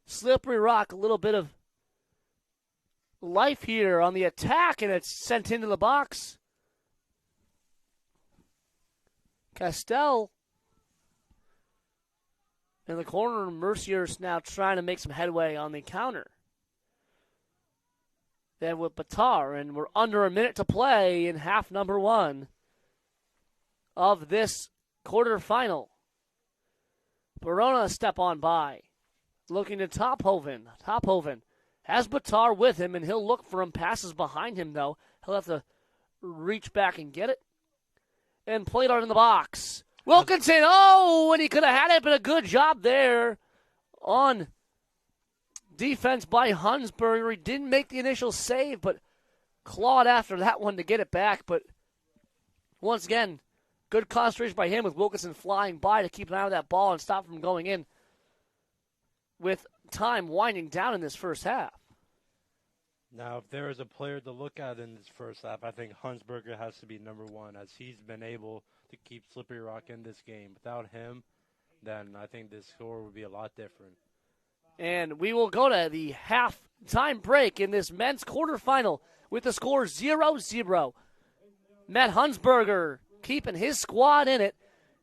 Slippery Rock, a little bit of life here on the attack, and it's sent into the box. Castell in the corner. Mercyhurst now trying to make some headway on the counter. Then with Batar, and we're under a minute to play in half number one of this quarterfinal. Barona step on by, looking to Tophoven. Tophoven has Batar with him, and he'll look for him. Passes behind him, though. He'll have to reach back and get it. And played on in the box. Wilkinson, and he could have had it, but a good job there on defense by Hunsberger. He didn't make the initial save, but clawed after that one to get it back. But once again, good concentration by him with Wilkinson flying by to keep an eye on that ball and stop from going in with time winding down in this first half. Now, if there is a player to look at in this first half, I think Hunsberger has to be number one, as he's been able to keep Slippery Rock in this game. Without him, then I think this score would be a lot different. And we will go to the half-time break in this men's quarterfinal with the score 0-0. Matt Hunsberger keeping his squad in it,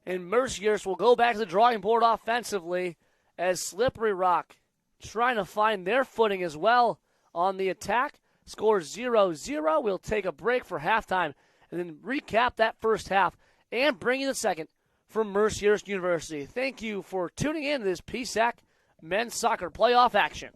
and Mercyhurst will go back to the drawing board offensively as Slippery Rock trying to find their footing as well on the attack. Score 0-0. We'll take a break for halftime and then recap that first half and bring you the second from Mercyhurst University. Thank you for tuning in to this PSAC men's soccer playoff action.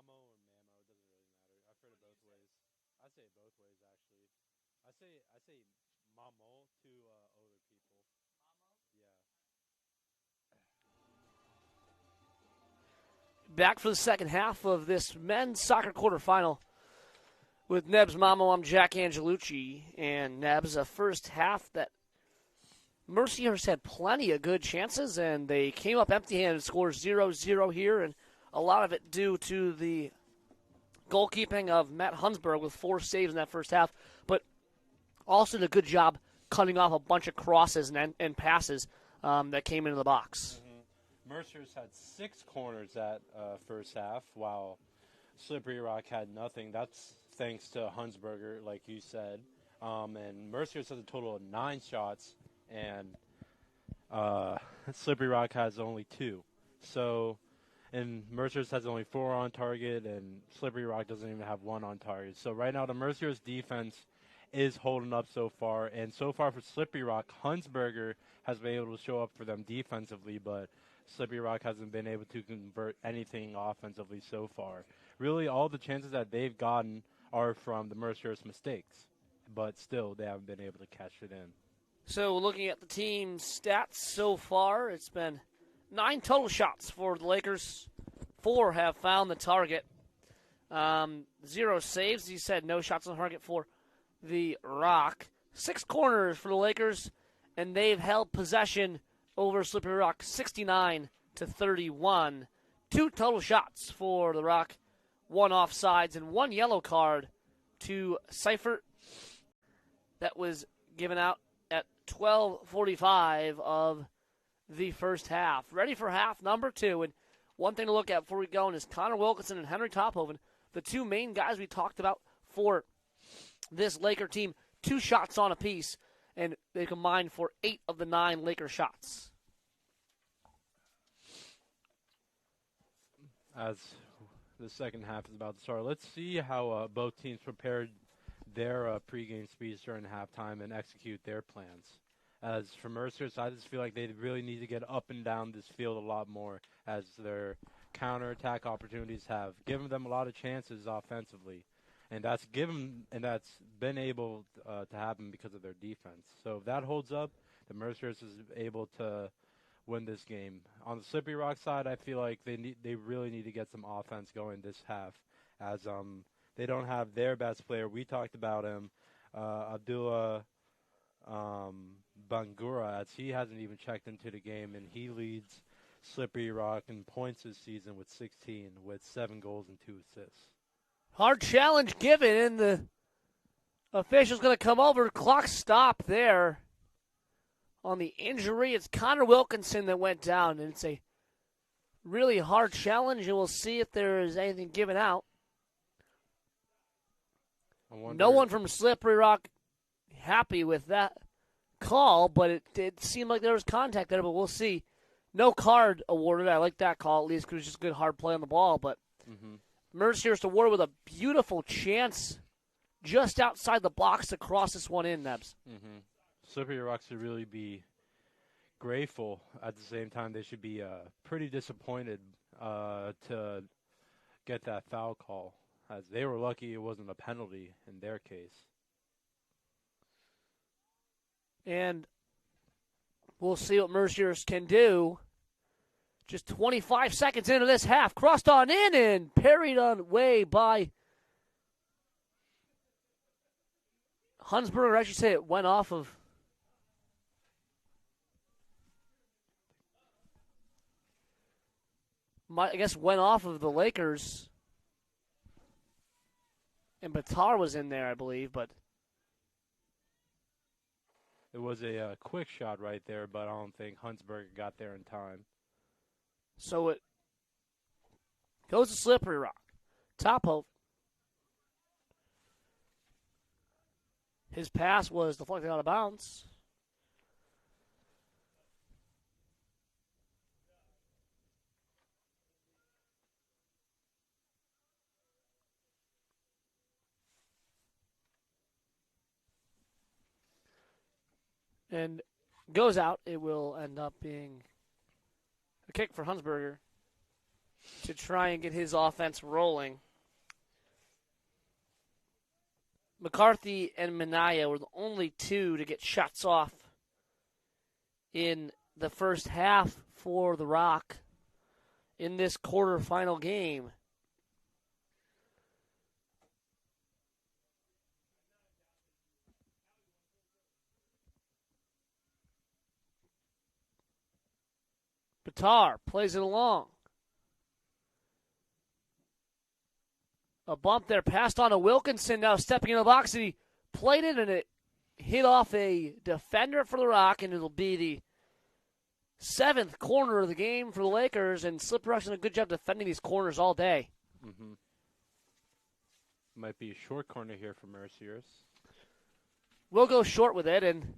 Mamo or Mamo, it doesn't really matter. I've heard it both ways. I say it both ways, actually. I say Mamo to older people. Yeah. Back for the second half of this men's soccer quarterfinal with Neb's Mamo. I'm Jack Angelucci, and Neb's a first half that Mercyhurst had plenty of good chances, and they came up empty-handed, scored 0-0 here, and a lot of it due to the goalkeeping of Matt Hunsberg with 4 saves in that first half, but also did a good job cutting off a bunch of crosses and passes that came into the box. Mercyhurst had 6 corners that first half, while Slippery Rock had nothing. That's thanks to Hunsberger, like you said. And Mercyhurst has a total of 9 shots, and Slippery Rock has only 2. So, and Mercyhurst has only 4 on target, and Slippery Rock doesn't even have 1 on target. So right now the Mercyhurst defense is holding up so far, and so far for Slippery Rock, Hunsberger has been able to show up for them defensively, but Slippery Rock hasn't been able to convert anything offensively so far. Really, all the chances that they've gotten are from the Mercyhurst mistakes, but still, they haven't been able to catch it in. So looking at the team's stats so far, it's been 9 total shots for the Lakers. 4 have found the target. 0 saves. As you said, no shots on target for the Rock. 6 corners for the Lakers, and they've held possession over Slippery Rock 69-31. 2 total shots for the Rock. 1 offsides and 1 yellow card to Seifert. That was given out at 12:45 of the first half. Ready for half number 2. And one thing to look at before we go is Connor Wilkinson and Henry Tophoven, the 2 main guys we talked about for this Laker team. 2 shots on apiece, and they combined for 8 of the 9 Laker shots. As the second half is about to start, let's see how both teams prepared their pregame speech during halftime and execute their plans. As for Mercyhurst, I just feel like they really need to get up and down this field a lot more, as their counterattack opportunities have given them a lot of chances offensively, and that's been able to happen because of their defense. So if that holds up, the Mercyhurst is able to win this game. On the Slippery Rock side, I feel like they really need to get some offense going this half, as they don't have their best player. We talked about him, Abdullah Bangura, as he hasn't even checked into the game, and he leads Slippery Rock in points this season with 16, with 7 goals and 2 assists. Hard challenge given, and the official's going to come over. Clock stop there. On the injury, it's Connor Wilkinson that went down, and it's a really hard challenge, and we'll see if there is anything given out. No one from Slippery Rock happy with that call, but it did seem like there was contact there, but we'll see. No card awarded. I like that call, at least, because it was just good hard play on the ball, but Mercyhurst awarded with a beautiful chance just outside the box to cross this one in, Nebs. Slippery Rock should really be grateful. At the same time, they should be pretty disappointed to get that foul call, as they were lucky it wasn't a penalty in their case. And we'll see what Mercyhurst can do. Just 25 seconds into this half. Crossed on in and parried away by Hunsberger. I should say it went off of the Lakers. And Batar was in there, I believe, but it was a quick shot right there, but I don't think Hunsberger got there in time. So it goes to Slippery Rock. Tophoven. His pass was deflected out of bounds. And goes out. It will end up being a kick for Hunsberger. to try and get his offense rolling. McCarthy and Minaya were the only two to get shots off in the first half for the Rock in this quarterfinal game. Bitar plays it along. A bump there, passed on to Wilkinson, now stepping in the box, and he played it, and it hit off a defender for the Rock, and it'll be the 7th corner of the game for the Lakers, and Slippery Rock's done a good job defending these corners all day. Mm-hmm. Might be a short corner here for Mercyhurst. We'll go short with it, and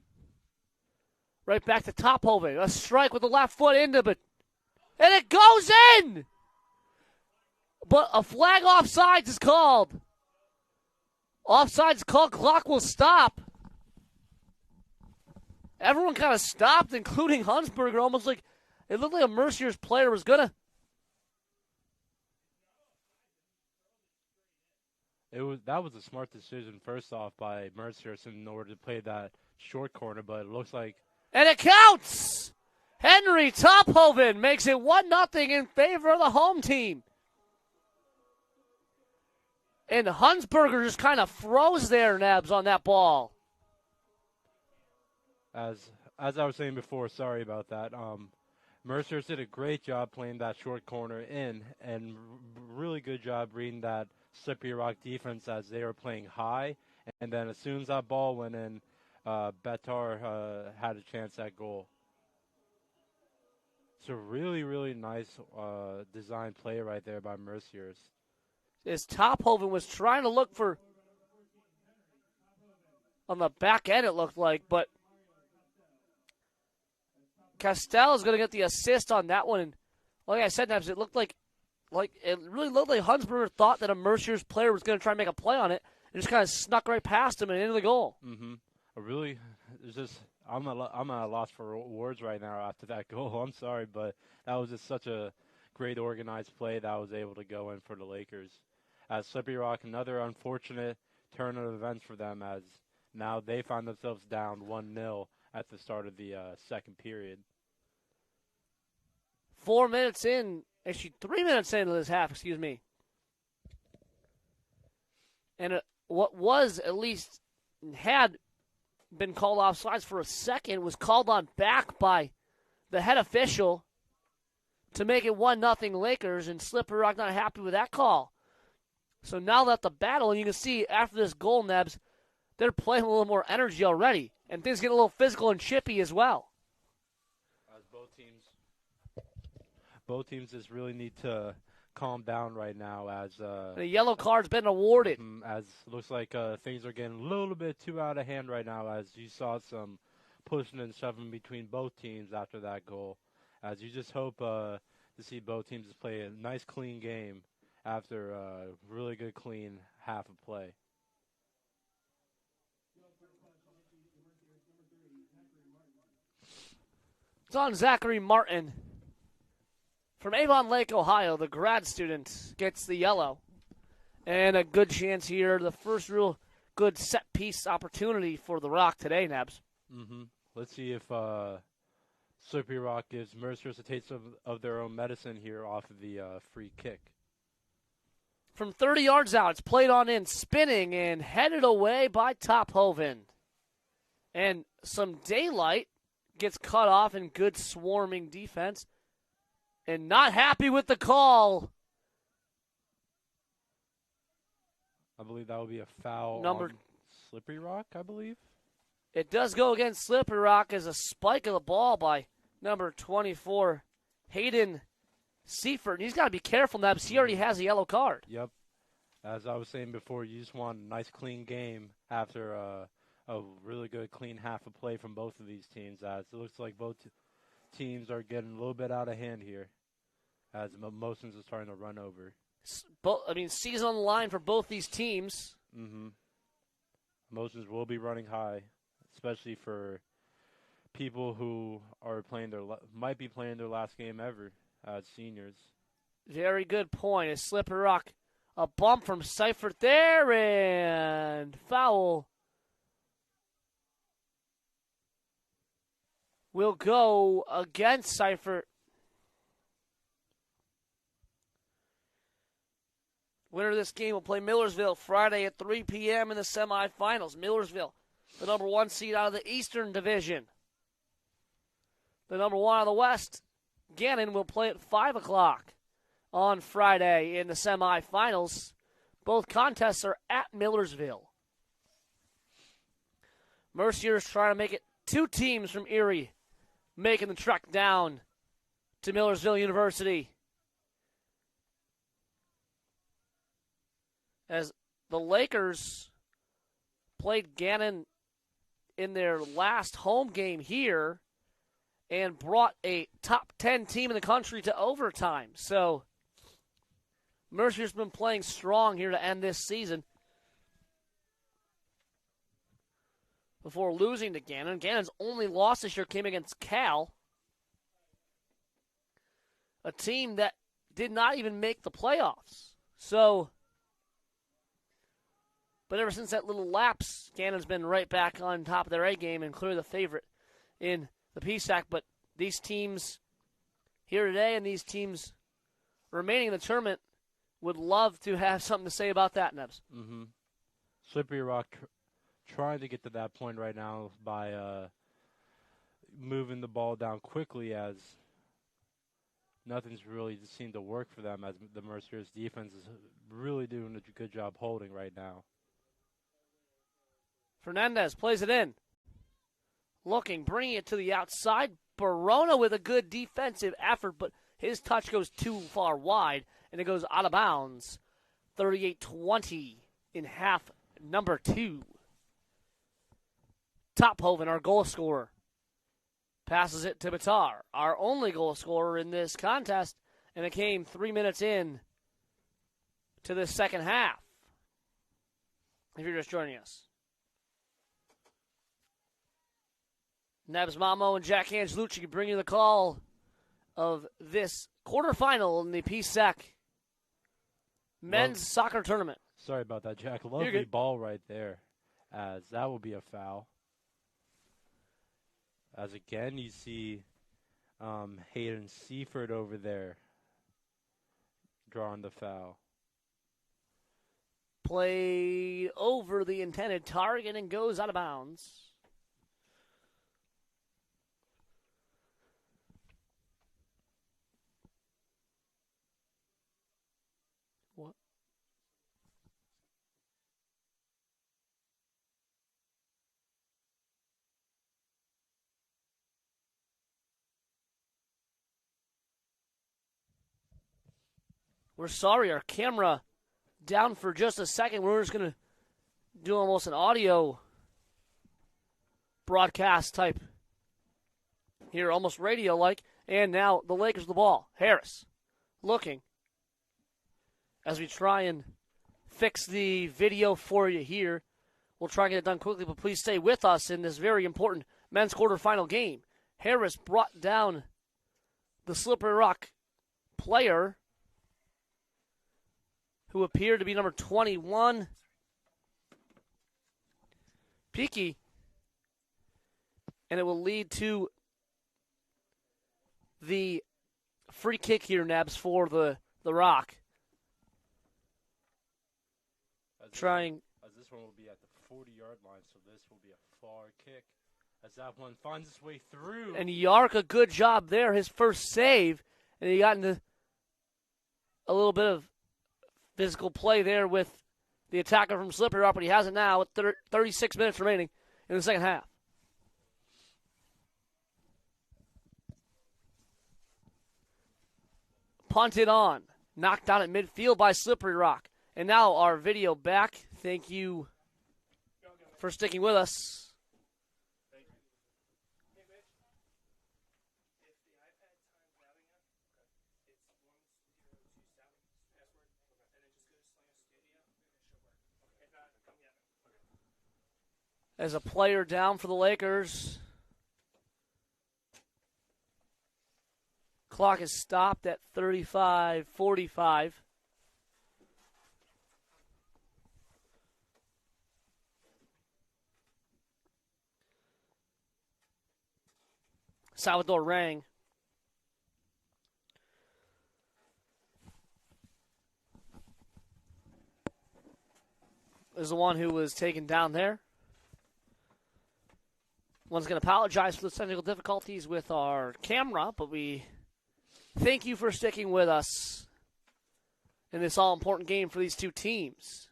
right back to Tophoven. A strike with the left foot into, but and it goes in! But a flag offsides is called. Offsides called, clock will stop. Everyone kind of stopped, including Hunsberger, almost like it looked like a Mercyhurst player was going to. That was a smart decision, first off, by Mercyhurst in order to play that short corner, but it looks like. And it counts! Henry Tophoven makes it 1-0 in favor of the home team. And Hunsberger just kind of froze there, Nebs, on that ball. As I was saying before, sorry about that. Mercyhurst did a great job playing that short corner in, and really good job reading that Slippery Rock defense as they were playing high. And then as soon as that ball went in, Betar had a chance at goal. It's a really, really nice design play right there by Mercyhurst. As Tophoven was trying to look for on the back end, it looked like, but Castell is going to get the assist on that one. And like I said, Nebs, it looked like it really looked like Hunsberger thought that a Mercyhurst player was going to try and make a play on it, and just kind of snuck right past him and into the goal. Mm-hmm. I'm at a loss for words right now after that goal. I'm sorry, but that was just such a great organized play that was able to go in for the Lakers. As Slippery Rock, another unfortunate turn of events for them, as now they find themselves down 1-0 at the start of the second period. 4 minutes in, actually 3 minutes into this half, excuse me. And what was at least had been called offsides for a second was called on back by the head official to make it 1-0 Lakers, and Slippery Rock not happy with that call. So now that the battle, and you can see after this goal, Nebs, they're playing a little more energy already, and things get a little physical and chippy as well. As both teams just really need to calm down right now, as the yellow card's been awarded. As looks like things are getting a little bit too out of hand right now, as you saw some pushing and shoving between both teams after that goal. As you just hope to see both teams play a nice, clean game after a really good, clean half of play. It's on Zachary Martin. From Avon Lake, Ohio, the grad student gets the yellow. And a good chance here, the first real good set-piece opportunity for the Rock today, Nebs. Mm-hmm. Let's see if Slippery Rock gives Mercyhurst a taste of their own medicine here off of the free kick. From 30 yards out, it's played on in, spinning, and headed away by Tophoven. And some daylight gets cut off in good swarming defense. And not happy with the call. I believe that would be a foul on Slippery Rock, I believe. It does go against Slippery Rock as a spike of the ball by number 24, Hayden Seifert. And he's got to be careful now because he already has a yellow card. Yep. As I was saying before, you just want a nice, clean game after a really good, clean half of play from both of these teams. As it looks like both teams are getting a little bit out of hand here, as emotions are starting to run over. Season on the line for both these teams. Mm-hmm. Emotions will be running high, especially for people who are might be playing their last game ever as seniors. Very good point. It's Slippery Rock. A bump from Seifert there, and foul will go against Seifert. Winner of this game will play Millersville Friday at 3 p.m. in the semifinals. Millersville, the number 1 seed out of the Eastern Division. The number 1 out of the West, Gannon, will play at 5 o'clock on Friday in the semifinals. Both contests are at Millersville. Mercyhurst trying to make it 2 teams from Erie making the trek down to Millersville University. As the Lakers played Gannon in their last home game here and brought a top 10 team in the country to overtime. So Mercyhurst's been playing strong here to end this season before losing to Gannon. Gannon's only loss this year came against Cal, a team that did not even make the playoffs. But ever since that little lapse, Gannon's been right back on top of their A game and clearly the favorite in the PSAC. But these teams here today and these teams remaining in the tournament would love to have something to say about that, Nebs. Mm-hmm. Slippery Rock trying to get to that point right now by moving the ball down quickly, as nothing's really seemed to work for them, as the Mercyhurst defense is really doing a good job holding right now. Fernandez plays it in. Looking, bringing it to the outside. Barona with a good defensive effort, but his touch goes too far wide, and it goes out of bounds. 38-20 in half number 2. Tophoven, our goal scorer, passes it to Bitar, our only goal scorer in this contest, and it came 3 minutes in to the second half, if you're just joining us. Nebs Mamo and Jack Angelucci bring you the call of this quarterfinal in the PSAC men's soccer tournament. Sorry about that, Jack. Lovely ball right there, as that will be a foul. As again, you see Hayden Seifert over there drawing the foul. Played over the intended target and goes out of bounds. We're sorry, our camera down for just a second. We're just going to do almost an audio broadcast type here, almost radio-like. And now the Lakers the ball. Harris looking as we try and fix the video for you here. We'll try and get it done quickly, but please stay with us in this very important men's quarterfinal game. Harris brought down the Slippery Rock player who appeared to be number 21, Peaky, and it will lead to the free kick here, Nebs, for the Rock. As this one will be at the 40-yard line, so this will be a far kick as that one finds its way through. And Yark, a good job there, his first save, and he got into a little bit of physical play there with the attacker from Slippery Rock, but he has it now with 36 minutes remaining in the second half. Punted on. Knocked down at midfield by Slippery Rock. And now our video back. Thank you for sticking with us. As a player down for the Lakers. Clock is stopped at 35:45. Salvador Rang is the one who was taken down there. One's going to apologize for the technical difficulties with our camera, but we thank you for sticking with us in this all-important game for these two teams.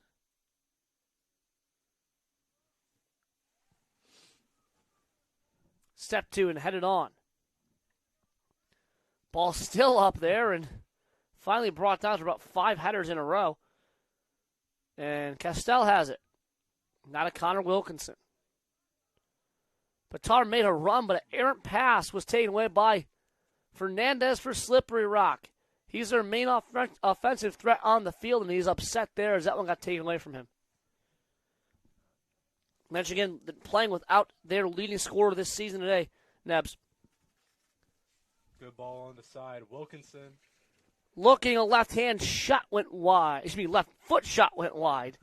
Step 2 and headed on. Ball still up there and finally brought down to about 5 headers in a row. And Castell has it. Not a Connor Wilkinson. Batar made a run, but an errant pass was taken away by Fernandez for Slippery Rock. He's their main offensive threat on the field, and he's upset there as that one got taken away from him. Mention again, playing without their leading scorer this season today, Nebs. Good ball on the side. Wilkinson. Looking, a left-hand shot went wide. Left foot shot went wide.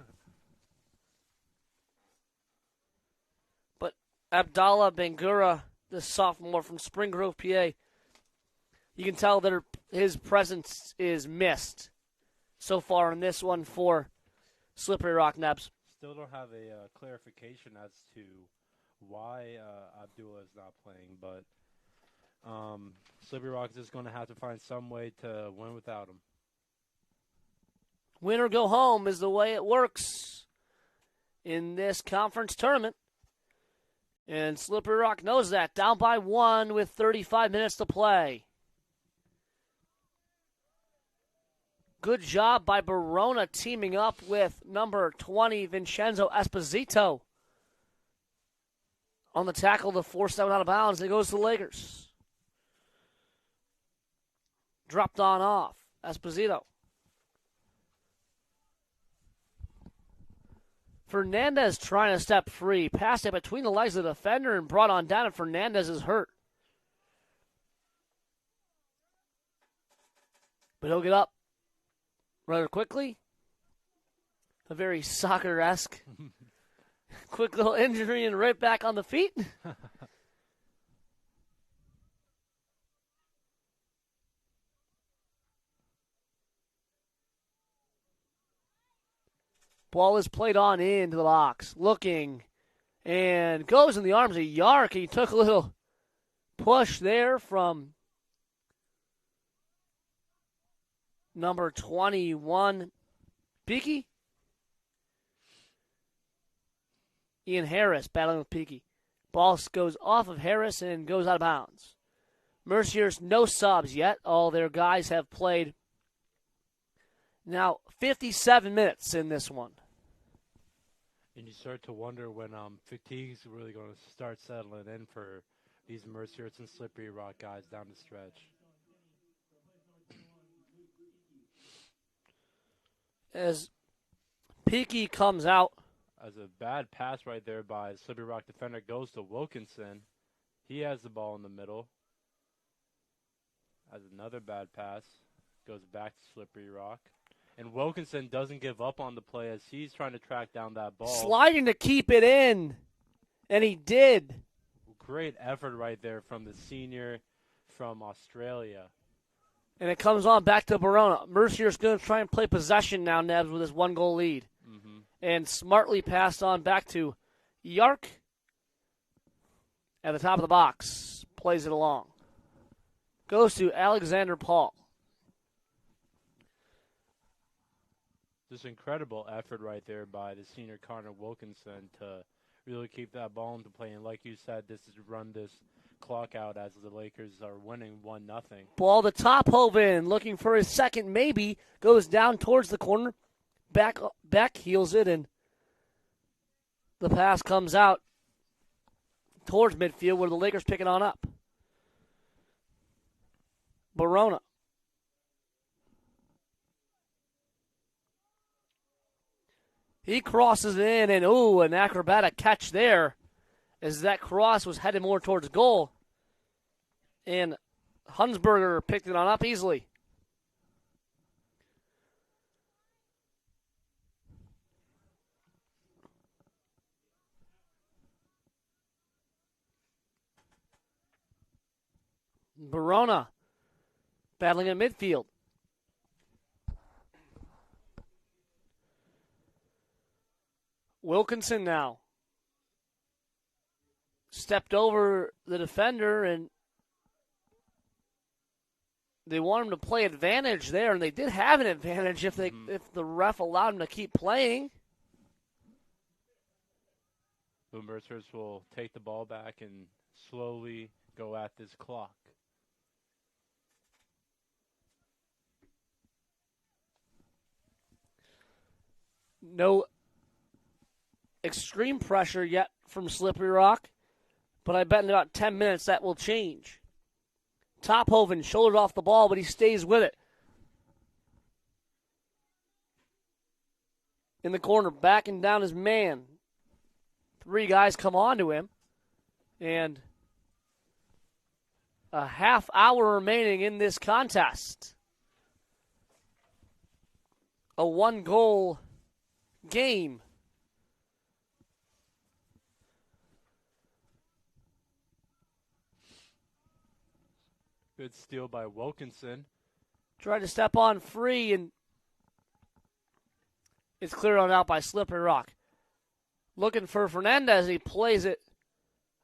But Abdallah Bangura, the sophomore from Spring Grove, PA, you can tell that his presence is missed so far in this one for Slippery Rock, Nebs. Still don't have a clarification as to why Abdullah is not playing, but Slippery Rock is just going to have to find some way to win without him. Win or go home is the way it works in this conference tournament. And Slippery Rock knows that. Down by 1 with 35 minutes to play. Good job by Verona teaming up with number 20, Vincenzo Esposito. On the tackle to force that one out of bounds. It goes to the Lakers. Dropped on off. Esposito. Fernandez trying to step free. Passed it between the legs of the defender and brought on down, and Fernandez is hurt. But he'll get up rather quickly. A very soccer-esque quick little injury and right back on the feet. Ball is played on into the box. Looking and goes in the arms of Yark. He took a little push there from number 21, Peaky. Ian Harris battling with Peaky. Ball goes off of Harris and goes out of bounds. Mercyhurst, no subs yet. All their guys have played now 57 minutes in this one. And you start to wonder when fatigue's really going to start settling in for these Mercyhurst and Slippery Rock guys down the stretch. As Peaky comes out. As a bad pass right there by the Slippery Rock defender goes to Wilkinson. He has the ball in the middle. As another bad pass goes back to Slippery Rock. And Wilkinson doesn't give up on the play as he's trying to track down that ball. Sliding to keep it in. And he did. Great effort right there from the senior from Australia. And it comes on back to Verona. Mercier's going to try and play possession now, Nebs, with his 1-goal lead. Mm-hmm. And smartly passed on back to Yark. At the top of the box. Plays it along. Goes to Alexander Paul. Just incredible effort right there by the senior Connor Wilkinson to really keep that ball into play. And like you said, this is run this clock out as the Lakers are winning 1-0. Ball to Tophoven, looking for his second maybe. Goes down towards the corner. Back heels it, and the pass comes out towards midfield where the Lakers pick it on up. Verona. He crosses it in, and an acrobatic catch there as that cross was headed more towards goal. And Hunsberger picked it on up easily. Verona battling in midfield. Wilkinson now stepped over the defender, and they want him to play advantage there, and they did have an advantage if the ref allowed him to keep playing. The Mercyhurst will take the ball back and slowly go at this clock. No extreme pressure yet from Slippery Rock, but I bet in about 10 minutes that will change. Tophoven shoulders off the ball, but he stays with it. In the corner, backing down his man. 3 guys come on to him, and a half hour remaining in this contest. A 1-goal game. Good steal by Wilkinson. Tried to step on free, and it's cleared on out by Slippery Rock. Looking for Fernandez, he plays it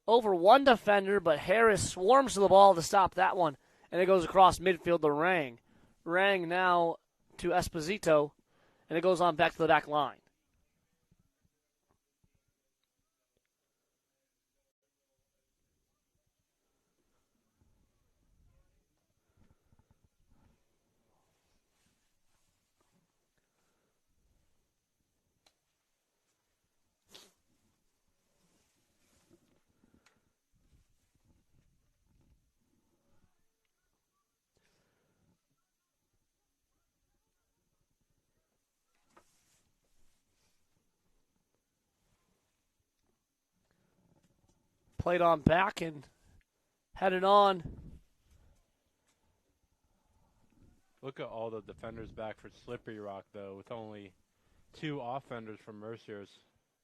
over one defender, but Harris swarms to the ball to stop that one, and it goes across midfield to Rang. Rang now to Esposito, and it goes on back to the back line. Played on back and headed on. Look at all the defenders back for Slippery Rock, though, with only 2 offenders from Mercyhurst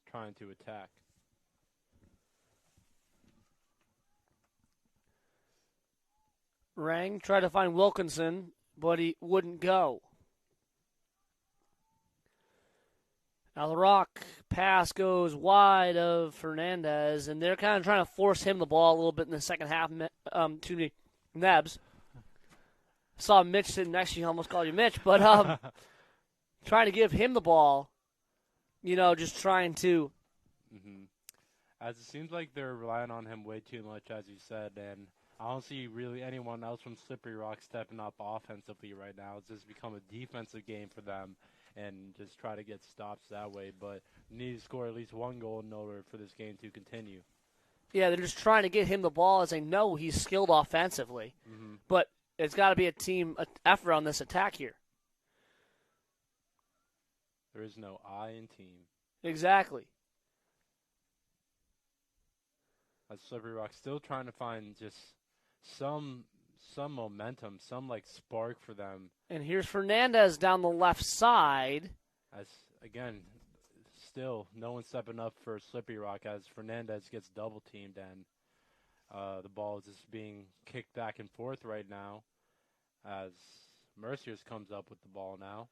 trying to attack. Rang tried to find Wilkinson, but he wouldn't go. Now the Rock pass goes wide of Fernandez, and they're kind of trying to force him the ball a little bit in the second half. Nebs. Saw Mitch sitting next to you, almost called you Mitch, but trying to give him the ball, just trying to. Mm-hmm. As it seems like they're relying on him way too much, as you said, and I don't see really anyone else from Slippery Rock stepping up offensively right now. It's just become a defensive game for them, and just try to get stops that way. But you need to score at least 1 goal in order for this game to continue. Yeah, they're just trying to get him the ball as they know he's skilled offensively. Mm-hmm. But it's got to be a team effort on this attack here. There is no I in team. Exactly. As Slippery Rock still trying to find just some momentum, some spark for them. And here's Fernandez down the left side. As again, still no one stepping up for Slippery Rock as Fernandez gets double teamed, and the ball is just being kicked back and forth right now as Mercyhurst comes up with the ball now.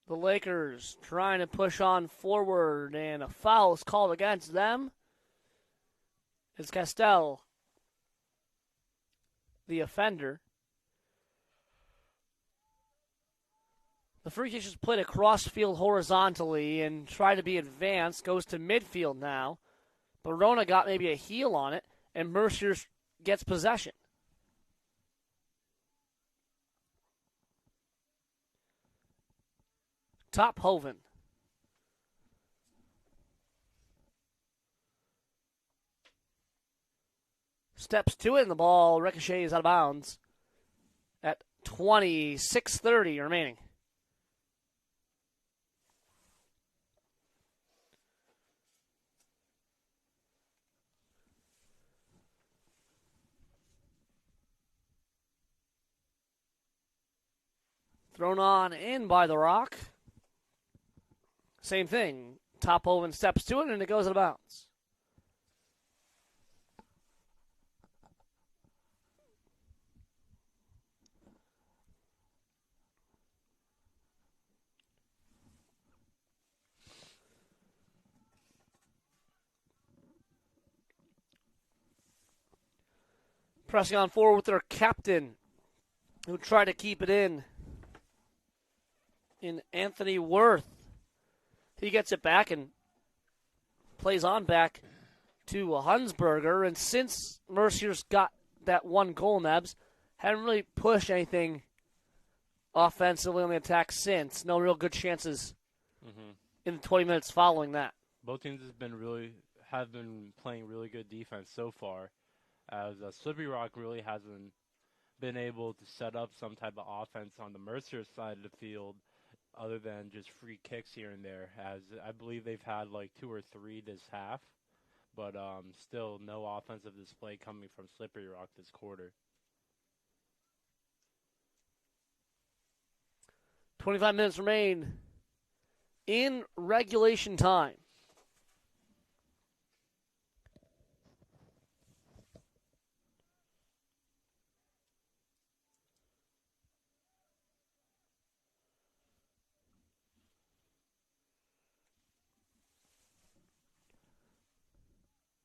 The Lakers trying to push on forward, and a foul is called against them. It's Castell, the offender. The free kick is played across field horizontally and try to be advanced. Goes to midfield now. Barona got maybe a heel on it, and Mercier gets possession. Tophoven. Steps to it, and the ball ricochets out of bounds at 26:30 remaining. Thrown on in by the Rock. Same thing. Tophoven steps to it, and it goes out of bounds. Pressing on forward with their captain, who tried to keep it in Anthony Worth. He gets it back and plays on back to Hunsberger. And since Mercier's got that one goal, Nebs, haven't really pushed anything offensively on the attack since. No real good chances in the 20 minutes following that. Both teams have been playing really good defense so far, as Slippery Rock really hasn't been able to set up some type of offense on the Mercier side of the field other than just free kicks here and there, as I believe they've had like 2 or 3 this half, but still no offensive display coming from Slippery Rock this quarter. 25 minutes remain in regulation time.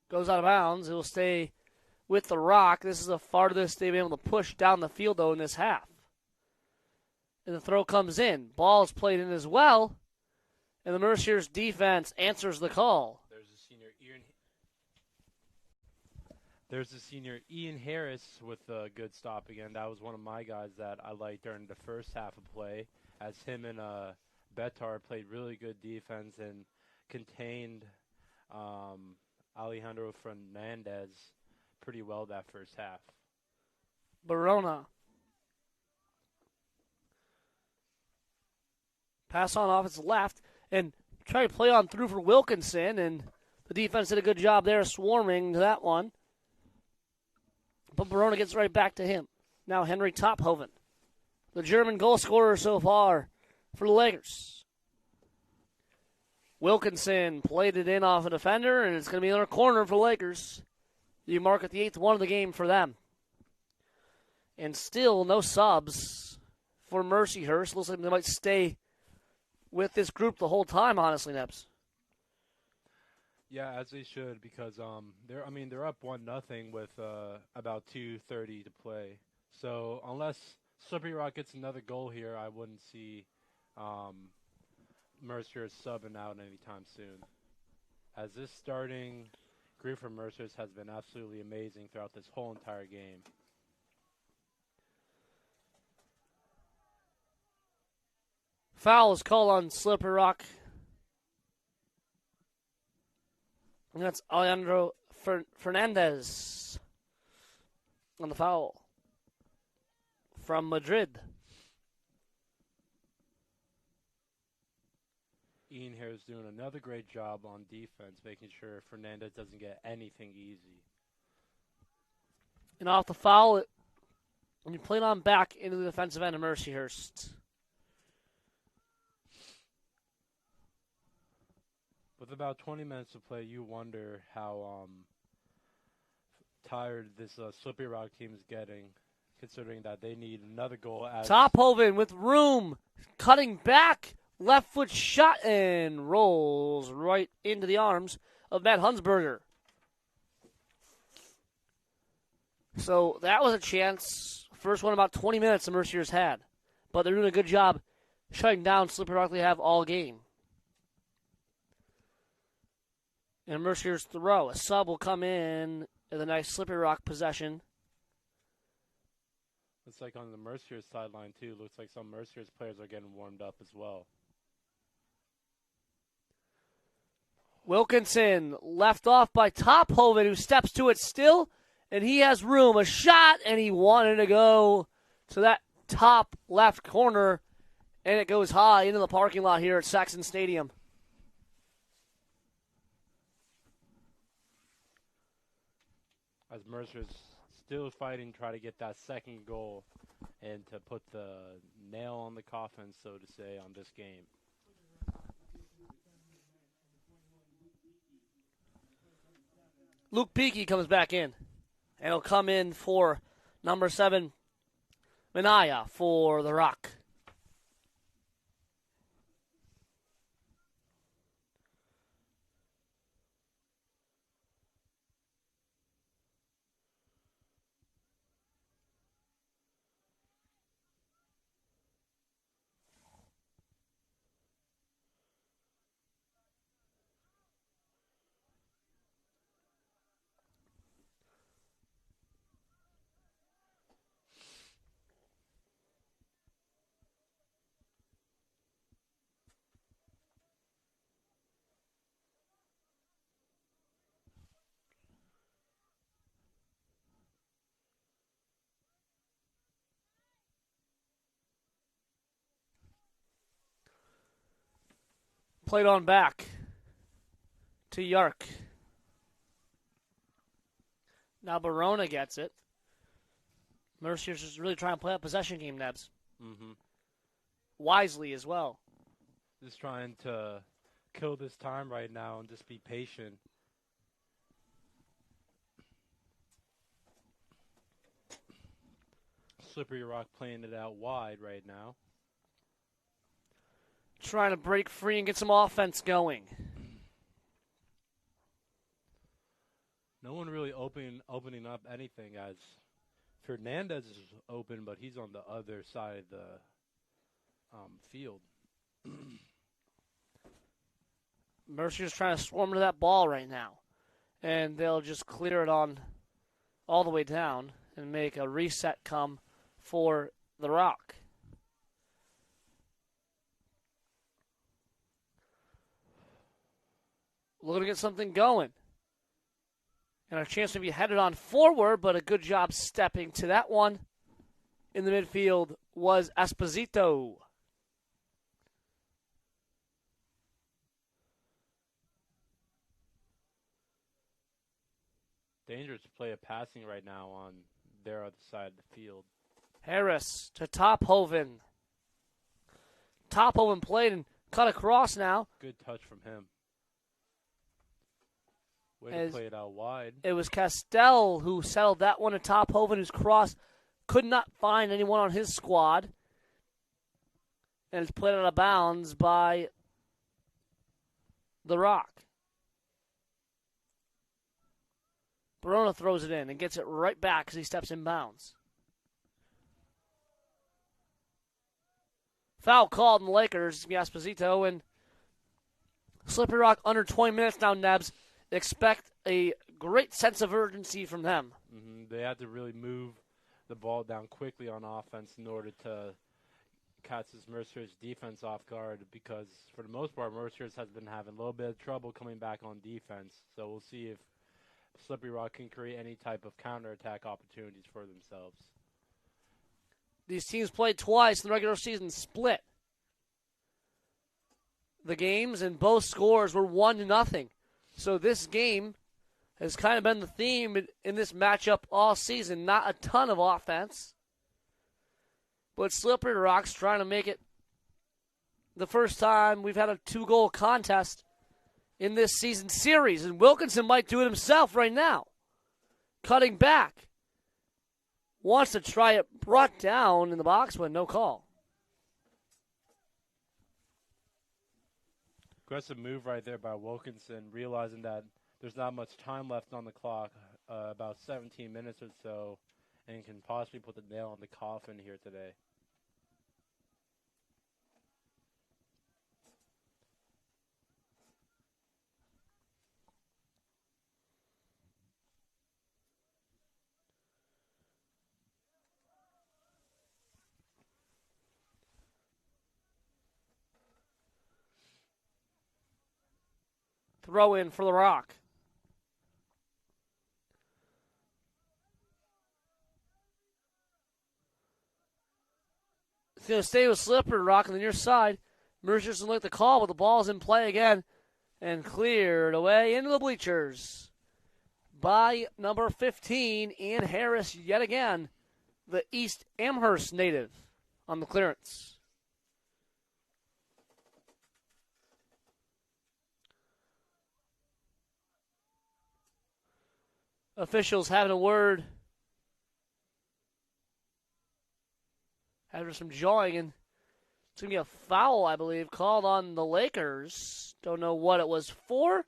Goes out of bounds. It will stay with the Rock. This is the farthest they've been able to push down the field, though, in this half. And the throw comes in. Ball is played in as well. And the Mercier's defense answers the call. There's the senior Ian Harris with a good stop again. That was one of my guys that I liked during the first half of play, as him and Betar played really good defense and contained Alejandro Fernandez pretty well that first half. Barona. Pass on off its left and try to play on through for Wilkinson, and the defense did a good job there swarming to that one. But Barona gets right back to him. Now Henry Tophoven, the German goal scorer so far for the Lakers. Wilkinson played it in off a defender, and it's going to be another corner for the Lakers. You mark at the 8th one of the game for them. And still no subs for Mercyhurst. Looks like they might stay with this group the whole time, honestly, Nebs. Yeah, as they should, because they're up 1-0 with about 2:30 to play. So unless Slippery Rock gets another goal here, I wouldn't see Mercer subbing out anytime soon. As this starting group for Mercer has been absolutely amazing throughout this whole entire game. Foul is called on Slippery Rock. And that's Alejandro Fernandez on the foul from Madrid. Ian Harris doing another great job on defense, making sure Fernandez doesn't get anything easy. And off the foul, and you play it on back into the defensive end of Mercyhurst. With about 20 minutes to play, you wonder how tired this Slippery Rock team is getting, considering that they need another goal. Tophoven with room, cutting back, left foot shot, and rolls right into the arms of Matt Hunsberger. So that was a chance. First one about 20 minutes the Mercyhurst had. But they're doing a good job shutting down Slippery Rock they have all game. And Mercier's throw. A sub will come in the nice Slippery Rock possession. Looks like on the Mercier sideline, too. Looks like some Mercier's players are getting warmed up as well. Wilkinson left off by Tophoven, who steps to it still. And he has room. A shot, and he wanted to go to that top left corner. And it goes high into the parking lot here at Saxon Stadium. As Mercer's still fighting to try to get that second goal. and to put the nail on the coffin, so to say, on this game. Luke Peakey comes back in, and he'll come in for number 7, Minaya for the Rock. Played on back to Yark. Now Barona gets it. Mercyhurst is really trying to play a possession game, Nebs. Mm-hmm. Wisely as well. Just trying to kill this time right now and just be patient. Slippery Rock playing it out wide right now. Trying to break free and get some offense going. No one really opening up anything, as Fernandez is open, but he's on the other side of the field. Mercyhurst trying to swarm to that ball right now. And they'll just clear it on all the way down and make a reset come for the Rock. Looking to get something going. And a chance to be headed on forward, but a good job stepping to that one. In the midfield was Esposito. Dangerous to play a passing right now on their other side of the field. Harris to Tophoven. Tophoven played and cut across now. Good touch from him. Way to play it out wide. It was Castell who settled that one to Tophoven, whose cross could not find anyone on his squad. And it's played out of bounds by the Rock. Barona throws it in and gets it right back as he steps in bounds. Foul called in the Lakers, Esposito, and Slippery Rock under 20 minutes now, Nebs. Expect a great sense of urgency from them. Mm-hmm. They had to really move the ball down quickly on offense in order to catch this Mercyhurst defense off guard, because for the most part, Mercyhurst has been having a little bit of trouble coming back on defense. So we'll see if Slippery Rock can create any type of counterattack opportunities for themselves. These teams played twice in the regular season, split the games, and both scores were 1-0. So this game has kind of been the theme in this matchup all season. Not a ton of offense, but Slippery Rock's trying to make it the first time we've had a 2-goal contest in this season series. And Wilkinson might do it himself right now. Cutting back. Wants to try it, brought down in the box, but no call. Aggressive move right there by Wilkinson, realizing that there's not much time left on the clock, about 17 minutes or so, and can possibly put the nail on the coffin here today. Throw in for the Rock. It's going to stay with Slippery Rock on the near side. Mercyhurst doesn't like the call, but the ball's in play again and cleared away into the bleachers by number 15, Ian Harris, yet again. the East Amherst native on the clearance. Officials having a word after some jawing, and it's going to be a foul, I believe, called on the Lakers. Don't know what it was for,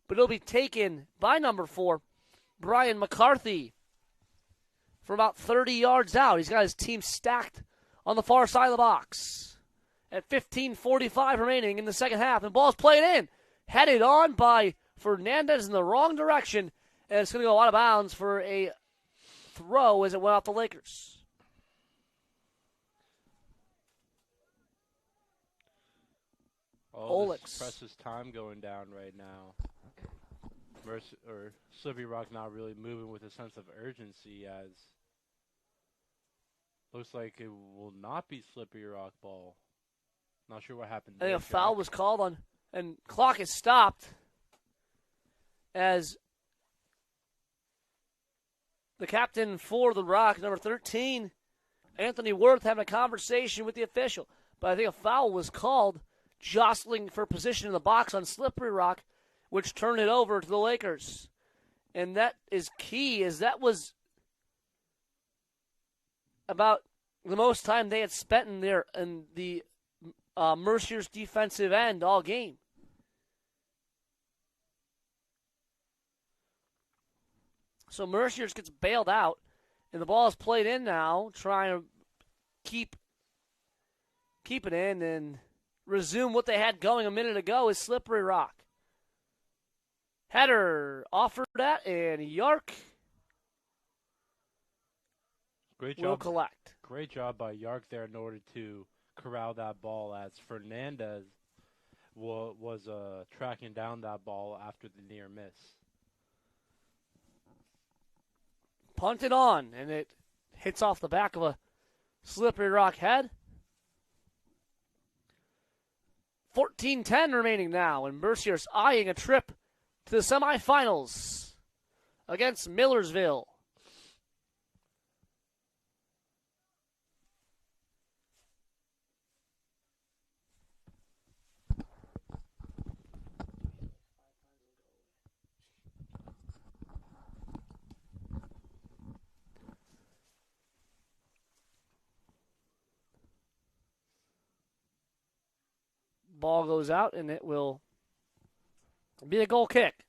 but it'll be taken by number 4, Brian McCarthy, for about 30 yards out. He's got his team stacked on the far side of the box. At 15:45 remaining in the second half, and ball's played in. Headed on by Fernandez in the wrong direction, and it's going to go out of bounds for a throw as it went off the Lakers. Oh, this precious time going down right now. Slippery Rock not really moving with a sense of urgency, as looks like it will not be Slippery Rock ball. Not sure what happened there. I think a foul was called on, and clock is stopped as the captain for the Rock, number 13, Anthony Worth, having a conversation with the official. But I think a foul was called, jostling for position in the box on Slippery Rock, which turned it over to the Lakers. And that is key, as that was about the most time they had spent in the Mercyhurst defensive end all game. So Mercyhurst gets bailed out, and the ball is played in now, trying to keep it in and resume what they had going a minute ago is Slippery Rock. Header offered at, and Yark will collect. Great job by Yark there in order to corral that ball, as Fernandez was tracking down that ball after the near miss. Punted on, and it hits off the back of a Slippery Rock head. 14:10 remaining now, and Mercyhurst eyeing a trip to the semifinals against Millersville. Ball goes out, and it will be a goal kick.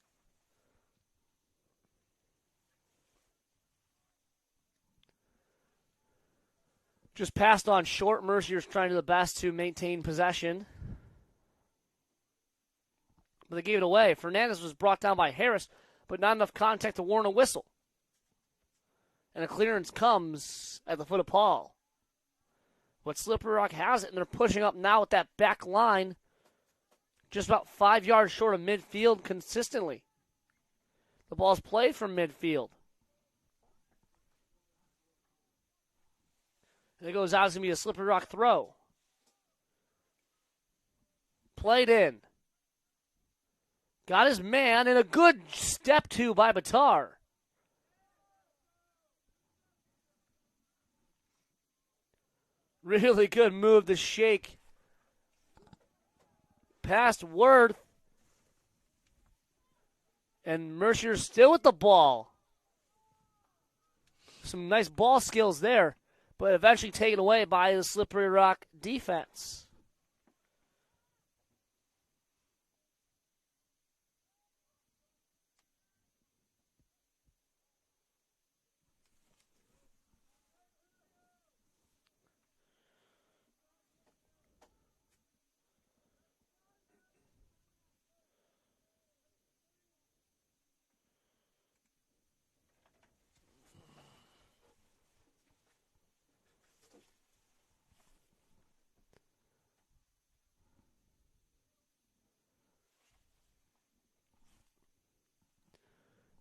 Just passed on short. Mercyhurst trying to do the best to maintain possession, but they gave it away. Fernandez was brought down by Harris, but not enough contact to warrant a whistle. And a clearance comes at the foot of Paul. But Slippery Rock has it, and they're pushing up now with that back line, just about 5 yards short of midfield consistently. The ball's played from midfield. And it goes out. It's going to be a Slippery Rock throw. Played in. Got his man, and a good step to by Batar. Really good move to shake past Worth. And Mercyhurst still with the ball. Some nice ball skills there, but eventually taken away by the Slippery Rock defense.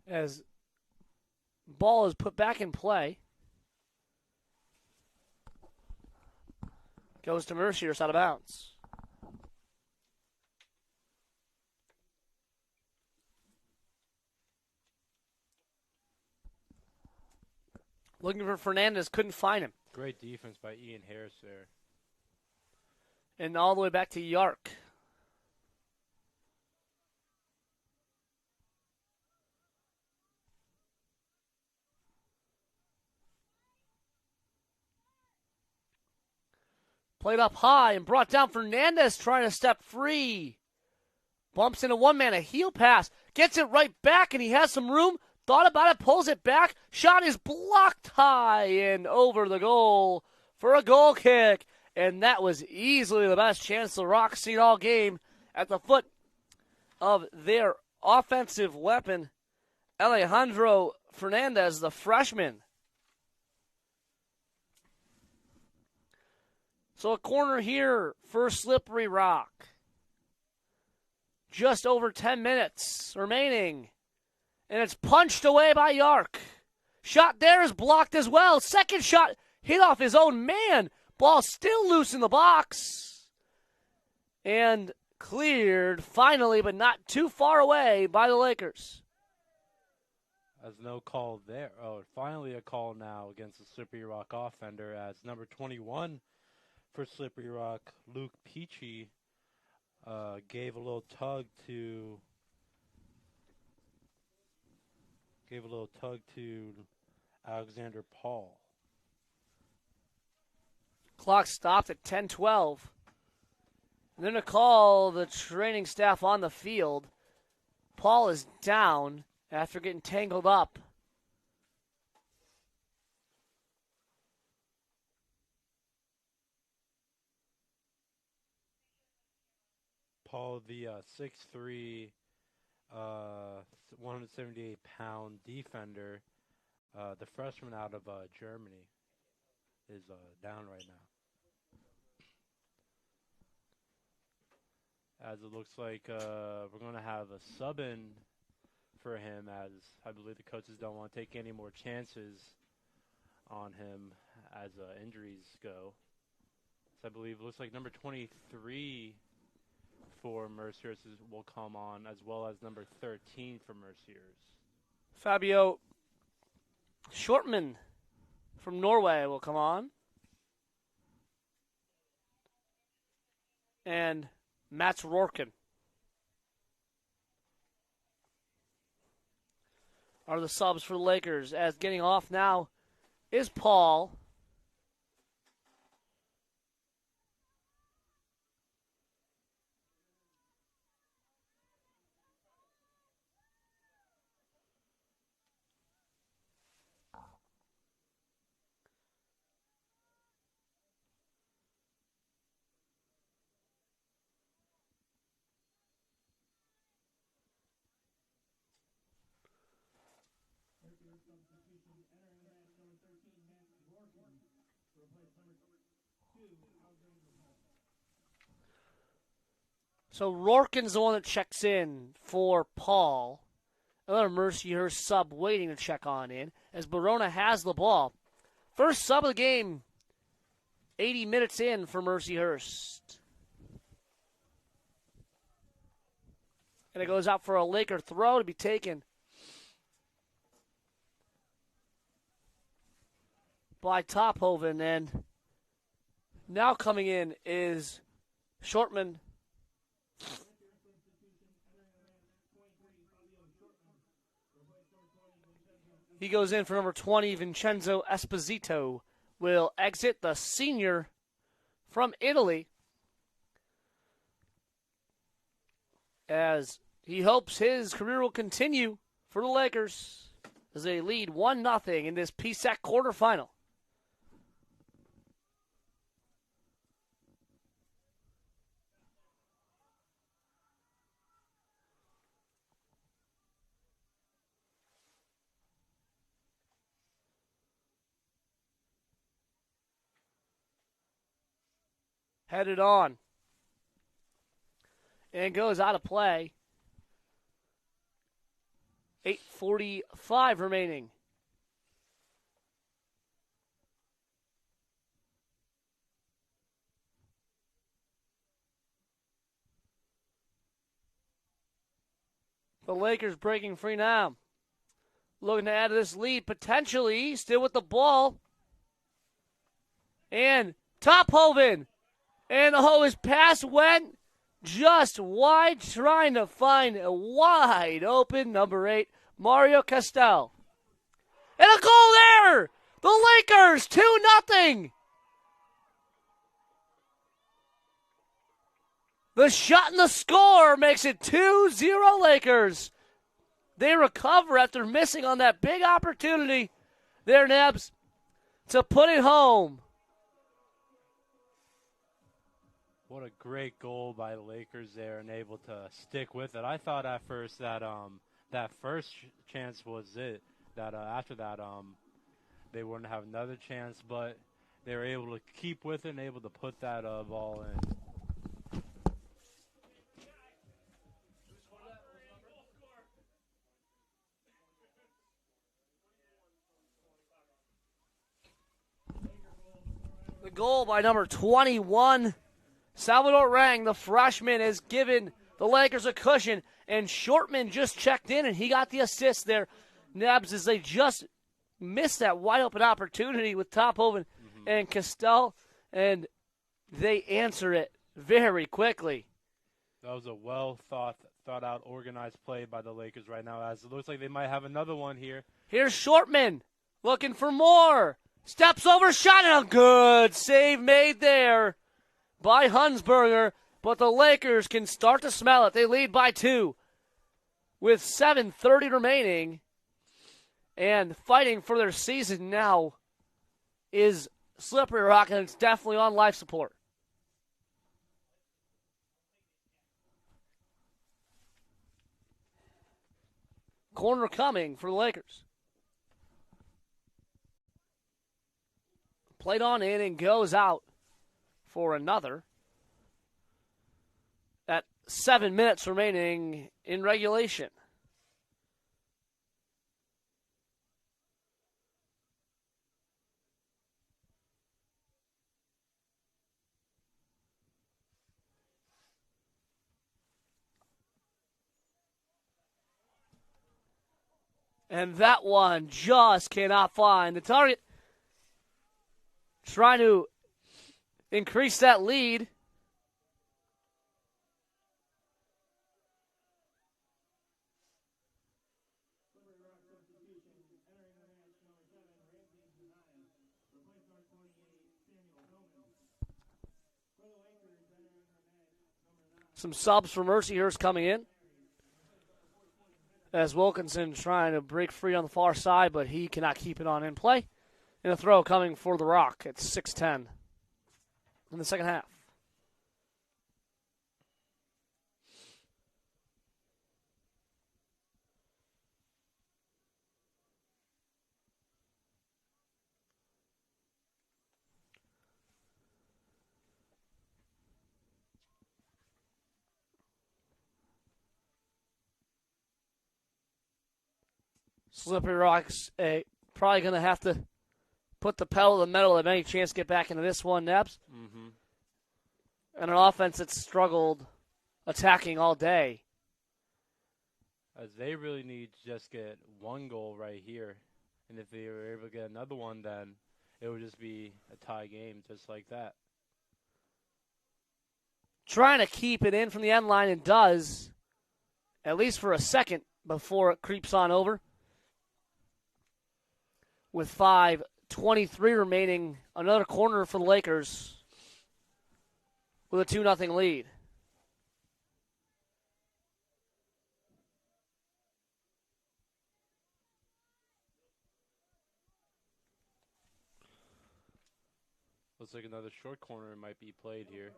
As ball is put back in play. Goes to Mercyhurst out of bounds. Looking for Fernandez, couldn't find him. Great defense by Ian Harris there. And all the way back to Yark. Played up high and brought down Fernandez trying to step free. Bumps into one man, a heel pass. Gets it right back and he has some room. Thought about it, pulls it back. Shot is blocked high and over the goal for a goal kick. And that was easily the best chance the Rocks seen all game at the foot of their offensive weapon, Alejandro Fernandez, the freshman. So a corner here for Slippery Rock. Just over 10 minutes remaining. And it's punched away by Yark. Shot there is blocked as well. Second shot hit off his own man. Ball still loose in the box. And cleared finally, but not too far away by the Lakers. There's no call there. Oh, finally a call now against the Slippery Rock offender as number 21 for Slippery Rock, Luke Peachy, gave a little tug to Alexander Paul. Clock stopped at 10:12. And then to call the training staff on the field. Paul is down after getting tangled up. Paul, the 6'3", 178-pound defender, the freshman out of Germany, is down right now. As it looks like we're going to have a sub in for him, as I believe the coaches don't want to take any more chances on him as injuries go. So I believe it looks like number 23 for Mercyhurst will come on, as well as number 13 for Mercyhurst. Fabio Shortman from Norway will come on. And Mats Rorken are the subs for the Lakers, as getting off now is Paul. So Rorken's the one that checks in for Paul. Another Mercyhurst sub waiting to check on in as Barona has the ball. First sub of the game, 80 minutes in for Mercyhurst. And it goes out for a Laker throw to be taken by Tophoven. And now coming in is Shortman. He goes in for number 20, Vincenzo Esposito. Will exit, the senior from Italy, as he hopes his career will continue for the Lakers as they lead 1-0 in this PSAC quarterfinal. Headed on. And goes out of play. 8:45 remaining. The Lakers breaking free now. looking to add to this lead, potentially, still with the ball. And Tophoven. And his pass went just wide, trying to find a wide open number 8, Mario Castell. And a goal there! The Lakers, 2-0. The shot and the score makes it 2-0 Lakers. They recover after missing on that big opportunity there, Nebs, to put it home. What a great goal by the Lakers there and able to stick with it. I thought at first that that first chance was it, that after that they wouldn't have another chance, but they were able to keep with it and able to put that ball in. The goal by number 21, Salvador Rang, the freshman, has given the Lakers a cushion, and Shortman just checked in, and he got the assist there. Nebs, as they just missed that wide-open opportunity with Tophoven and Castell, and they answer it very quickly. That was a well-thought-out, organized play by the Lakers right now, as it looks like they might have another one here. Here's Shortman looking for more. Steps over, shot, and a good save made there by Hunsberger, but the Lakers can start to smell it. They lead by 2 with 7:30 remaining, and fighting for their season now is Slippery Rock, and it's definitely on life support. Corner coming for the Lakers. Played on in and goes out for another. At 7 minutes remaining in regulation. And that one just cannot find the target. Trying to increase that lead. Some subs for Mercyhurst coming in. As Wilkinson trying to break free on the far side, but he cannot keep it on in play. And a throw coming for the Rock at 6:10 in the second half. Slippery Rock's probably going to have to put the pedal to the metal to have any chance to get back into this one, Nebs. Mm-hmm. And an offense that's struggled attacking all day. As they really need to just get one goal right here. And if they were able to get another one, then it would just be a tie game just like that. Trying to keep it in from the end line and does, at least for a second, before it creeps on over. With 5:23 remaining, another corner for the Lakers with a 2-0 lead. Looks like another short corner might be played here.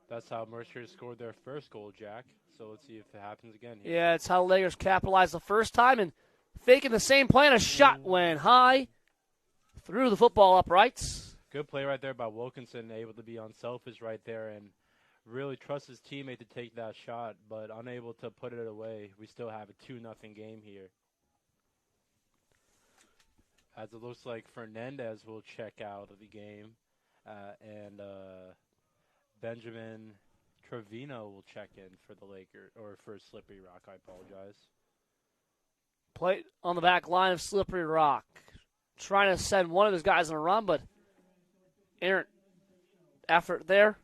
That's how Mercer scored their first goal, Jack. So let's see if it happens again here. Yeah, it's how the Lakers capitalized the first time, and faking the same plan. A shot went high through the football uprights. Good play right there by Wilkinson, able to be unselfish right there and really trust his teammate to take that shot, but unable to put it away. We still have a 2-0 game here. As it looks like Fernandez will check out of the game, and Benjamin Trevino will check in for the Lakers, or for Slippery Rock, I apologize. Play on the back line of Slippery Rock. Trying to send one of his guys on a run, but errant effort there.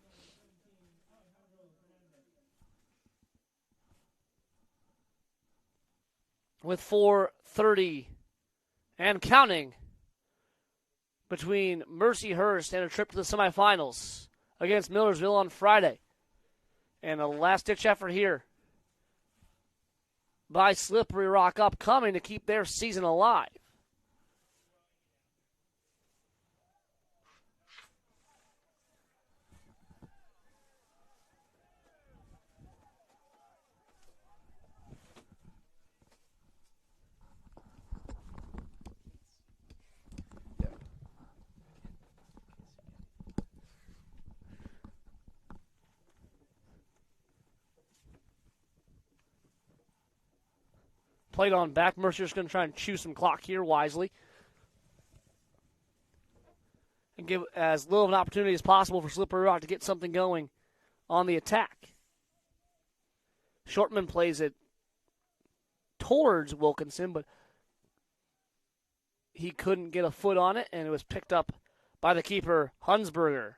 With 4:30 and counting between Mercyhurst and a trip to the semifinals against Millersville on Friday. And a last-ditch effort here by Slippery Rock upcoming to keep their season alive. Played on back. Mercer's going to try and chew some clock here wisely and give as little of an opportunity as possible for Slippery Rock to get something going on the attack. Shortman plays it towards Wilkinson, but he couldn't get a foot on it, and it was picked up by the keeper, Hunsberger.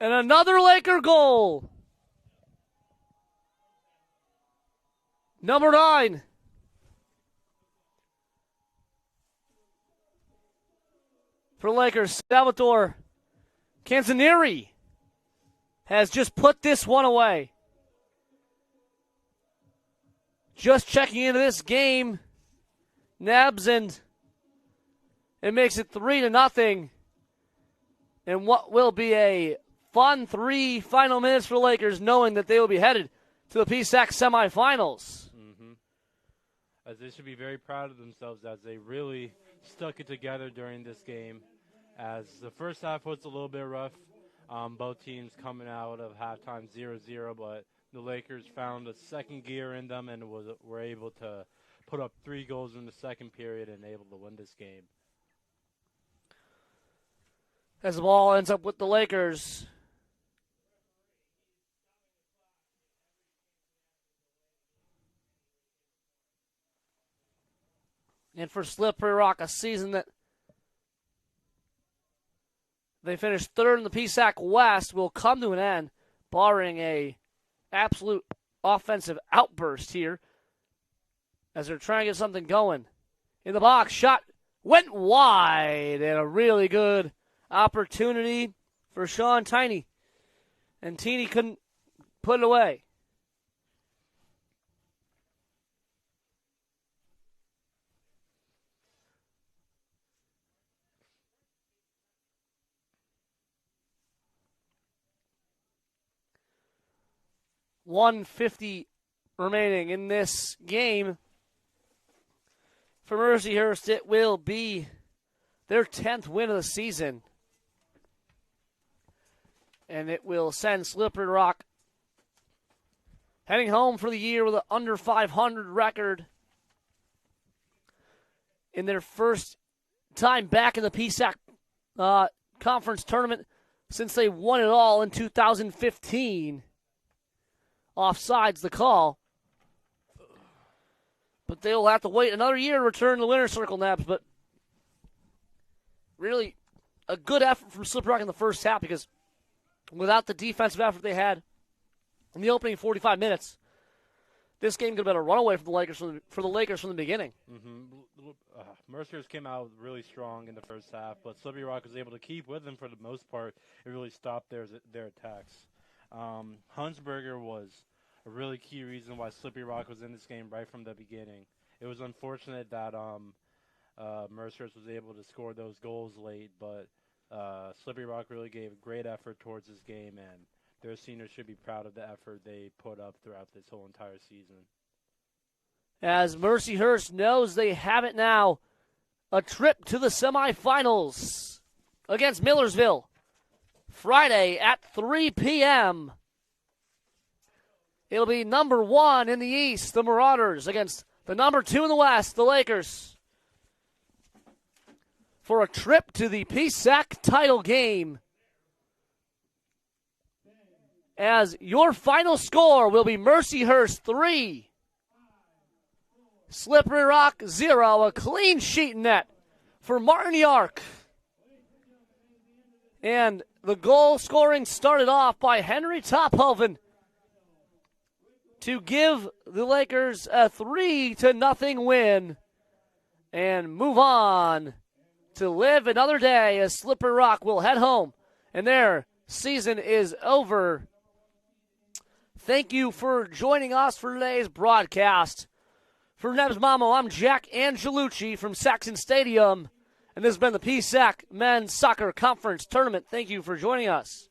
And another Laker goal. Number 9. For Lakers, Salvatore Canzanieri has just put this one away. Just checking into this game, Nabs, and it makes it 3-0. And what will be a fun 3 final minutes for Lakers, knowing that they will be headed to the PSAC semifinals. As they should be very proud of themselves as they really stuck it together during this game. As the first half was a little bit rough, both teams coming out of halftime 0-0, but the Lakers found a second gear in them and were able to put up 3 goals in the second period and able to win this game. As the ball ends up with the Lakers. And for Slippery Rock, a season that they finished 3rd in the PSAC West will come to an end, barring a absolute offensive outburst here as they're trying to get something going. In the box, shot went wide, and a really good opportunity for Sean Tiny. And Teeny couldn't put it away. .150 remaining in this game. For Mercyhurst, it will be their 10th win of the season. And it will send Slippery Rock heading home for the year with an under 500 record in their first time back in the PSAC conference tournament since they won it all in 2015. Offsides the call. But they'll have to wait another year to return to the winner's circle, Nabs. But really a good effort from Slippery Rock in the first half, because without the defensive effort they had in the opening 45 minutes, this game could have been a runaway for the Lakers from the beginning. Mercyhurst came out really strong in the first half, but Slippery Rock was able to keep with them for the most part. It really stopped their attacks. Hunsberger was a really key reason why Slippery Rock was in this game right from the beginning. It was unfortunate that Mercyhurst was able to score those goals late, but Slippery Rock really gave a great effort towards this game, and their seniors should be proud of the effort they put up throughout this whole entire season. As Mercyhurst knows they have it now a trip to the semifinals against Millersville Friday at 3 p.m. It'll be number 1 in the East, the Marauders, against the number 2 in the West, the Lakers, for a trip to the PSAC title game. As your final score will be Mercyhurst 3, Slippery Rock 0, a clean sheet net for Martin Yark. And the goal scoring started off by Henry Tophoven to give the Lakers a 3-0 win and move on to live another day as Slippery Rock will head home and their season is over. Thank you for joining us for today's broadcast. For Neb's Mamo, I'm Jack Angelucci from Saxon Stadium, and this has been the PSAC Men's Soccer Conference Tournament. Thank you for joining us.